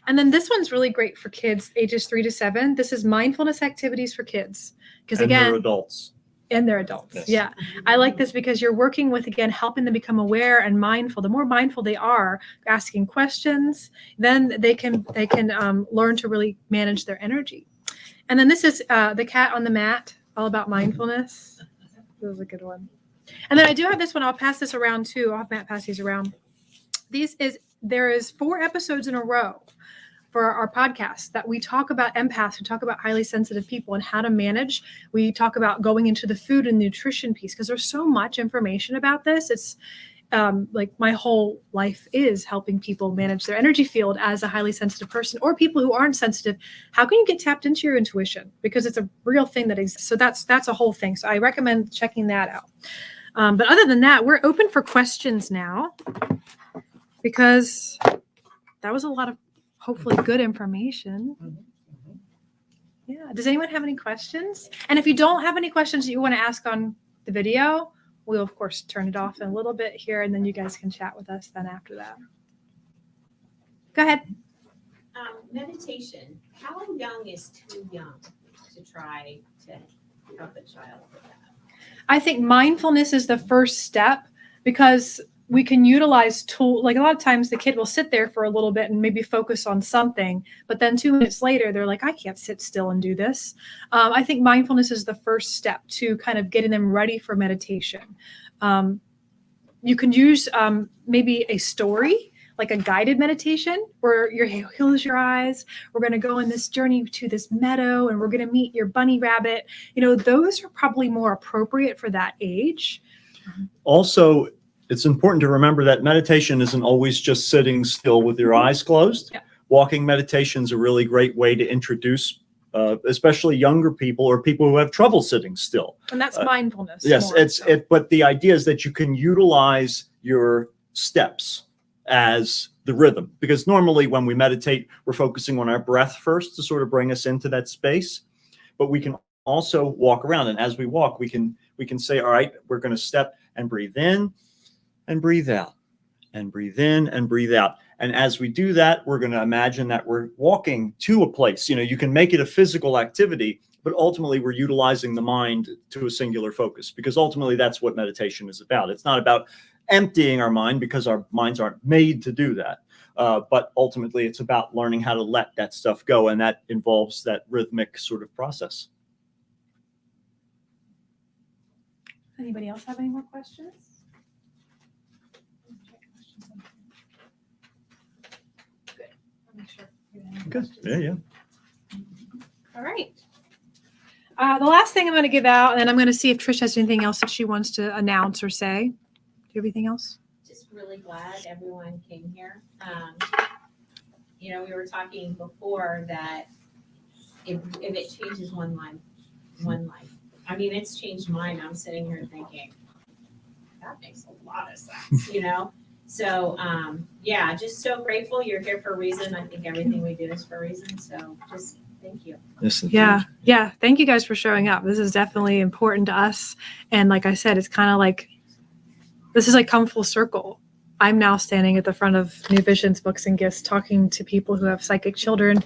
And then this one's really great for kids ages 3 to 7. This is mindfulness activities for kids. Because And again, they're adults. And they're adults. Yes. Yeah. I like this because you're working with, again, helping them become aware and mindful. The more mindful they are, asking questions, then they can learn to really manage their energy. And then this is the cat on the mat, all about mindfulness. This is a good one. And then I do have this one. I'll pass this around too. I'll have Matt pass these around. There is 4 episodes in a row for our podcast that we talk about empaths, we talk about highly sensitive people and how to manage. We talk about going into the food and nutrition piece because there's so much information about this. It's like my whole life is helping people manage their energy field as a highly sensitive person or people who aren't sensitive. How can you get tapped into your intuition? Because it's a real thing that exists. So that's a whole thing. So I recommend checking that out. But other than that, we're open for questions now because that was a lot of hopefully good information. Yeah. Does anyone have any questions? And if you don't have any questions that you want to ask on the video, we'll of course turn it off in a little bit here, and then you guys can chat with us then after that. Go ahead. Meditation. How young is too young to try to help a child with that? I think mindfulness is the first step because we can utilize tool. Like a lot of times the kid will sit there for a little bit and maybe focus on something, but then 2 minutes later, they're like, I can't sit still and do this. I think mindfulness is the first step to kind of getting them ready for meditation. You can use maybe a story, like a guided meditation where you close your eyes. We're going to go on this journey to this meadow and we're going to meet your bunny rabbit. Those are probably more appropriate for that age. Also, it's important to remember that meditation isn't always just sitting still with your eyes closed. Yeah. Walking meditation is a really great way to introduce, especially younger people or people who have trouble sitting still. And that's mindfulness. Yes, but the idea is that you can utilize your steps as the rhythm, because normally when we meditate, we're focusing on our breath first to sort of bring us into that space. But we can also walk around, and as we walk, we can say, all right, we're going to step and breathe in and breathe out and breathe in and breathe out. And as we do that, we're going to imagine that we're walking to a place. You can make it a physical activity, but ultimately we're utilizing the mind to a singular focus, because ultimately that's what meditation is about. It's not about emptying our mind, because our minds aren't made to do that. But ultimately it's about learning how to let that stuff go. And that involves that rhythmic sort of process. Anybody else have any more questions? Good. Yeah. All right. The last thing I'm going to give out, and then I'm going to see if Trish has anything else that she wants to announce or say. Do you have anything else? Just really glad everyone came here. We were talking before that if it changes one life. I mean, it's changed mine. I'm sitting here thinking, that makes a lot of sense, So, just so grateful you're here for a reason. I think everything we do is for a reason. So just thank you. Yes, yeah. Thank you guys for showing up. This is definitely important to us. And like I said, it's kind of like, this is like come full circle. I'm now standing at the front of New Visions, Books and Gifts, talking to people who have psychic children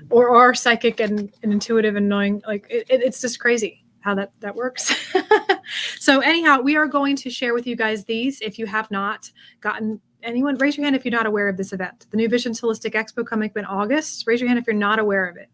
or are psychic and intuitive and knowing, like, it's just crazy how that works. So anyhow, we are going to share with you guys these. If you have not gotten anyone, raise your hand if you're not aware of this event. The New Visions Holistic Expo coming up in August. Raise your hand if you're not aware of it.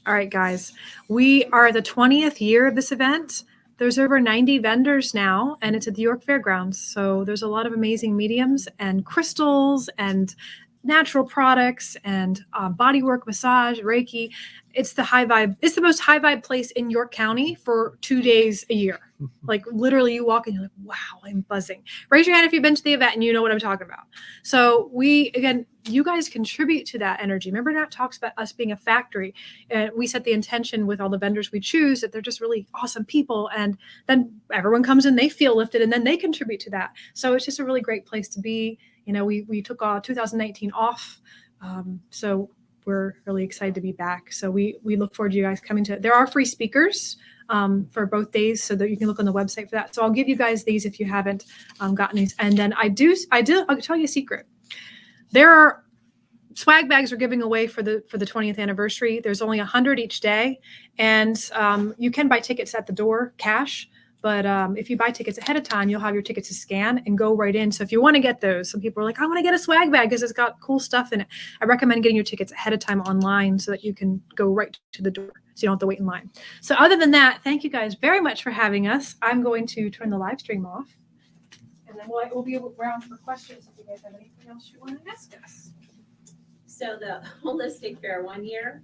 All right, guys, we are the 20th year of this event. There's over 90 vendors now, and it's at the York Fairgrounds. So there's a lot of amazing mediums and crystals and natural products and bodywork, massage, Reiki. It's the high vibe. It's the most high vibe place in York County for 2 days a year. Like literally you walk and you're like, wow, I'm buzzing. Raise your hand if you've been to the event and you know what I'm talking about. So you guys contribute to that energy. Remember, Nat talks about us being a factory, and we set the intention with all the vendors we choose that they're just really awesome people. And then everyone comes in, they feel lifted, and then they contribute to that. So it's just a really great place to be. You know, we took 2019 off. So we're really excited to be back. So we look forward to you guys coming to. There are free speakers for both days, so that you can look on the website for that. So I'll give you guys these if you haven't gotten these. And then I'll tell you a secret. There are swag bags we're giving away for the 20th anniversary. There's only 100 each day, and you can buy tickets at the door, cash. But if you buy tickets ahead of time, you'll have your tickets to scan and go right in. So if you want to get those, some people are like, I want to get a swag bag because it's got cool stuff in it. I recommend getting your tickets ahead of time online so that you can go right to the door, so you don't have to wait in line. So other than that, thank you guys very much for having us. I'm going to turn the live stream off, and then we'll be around for questions if you guys have anything else you want to ask us. So the holistic fair one year,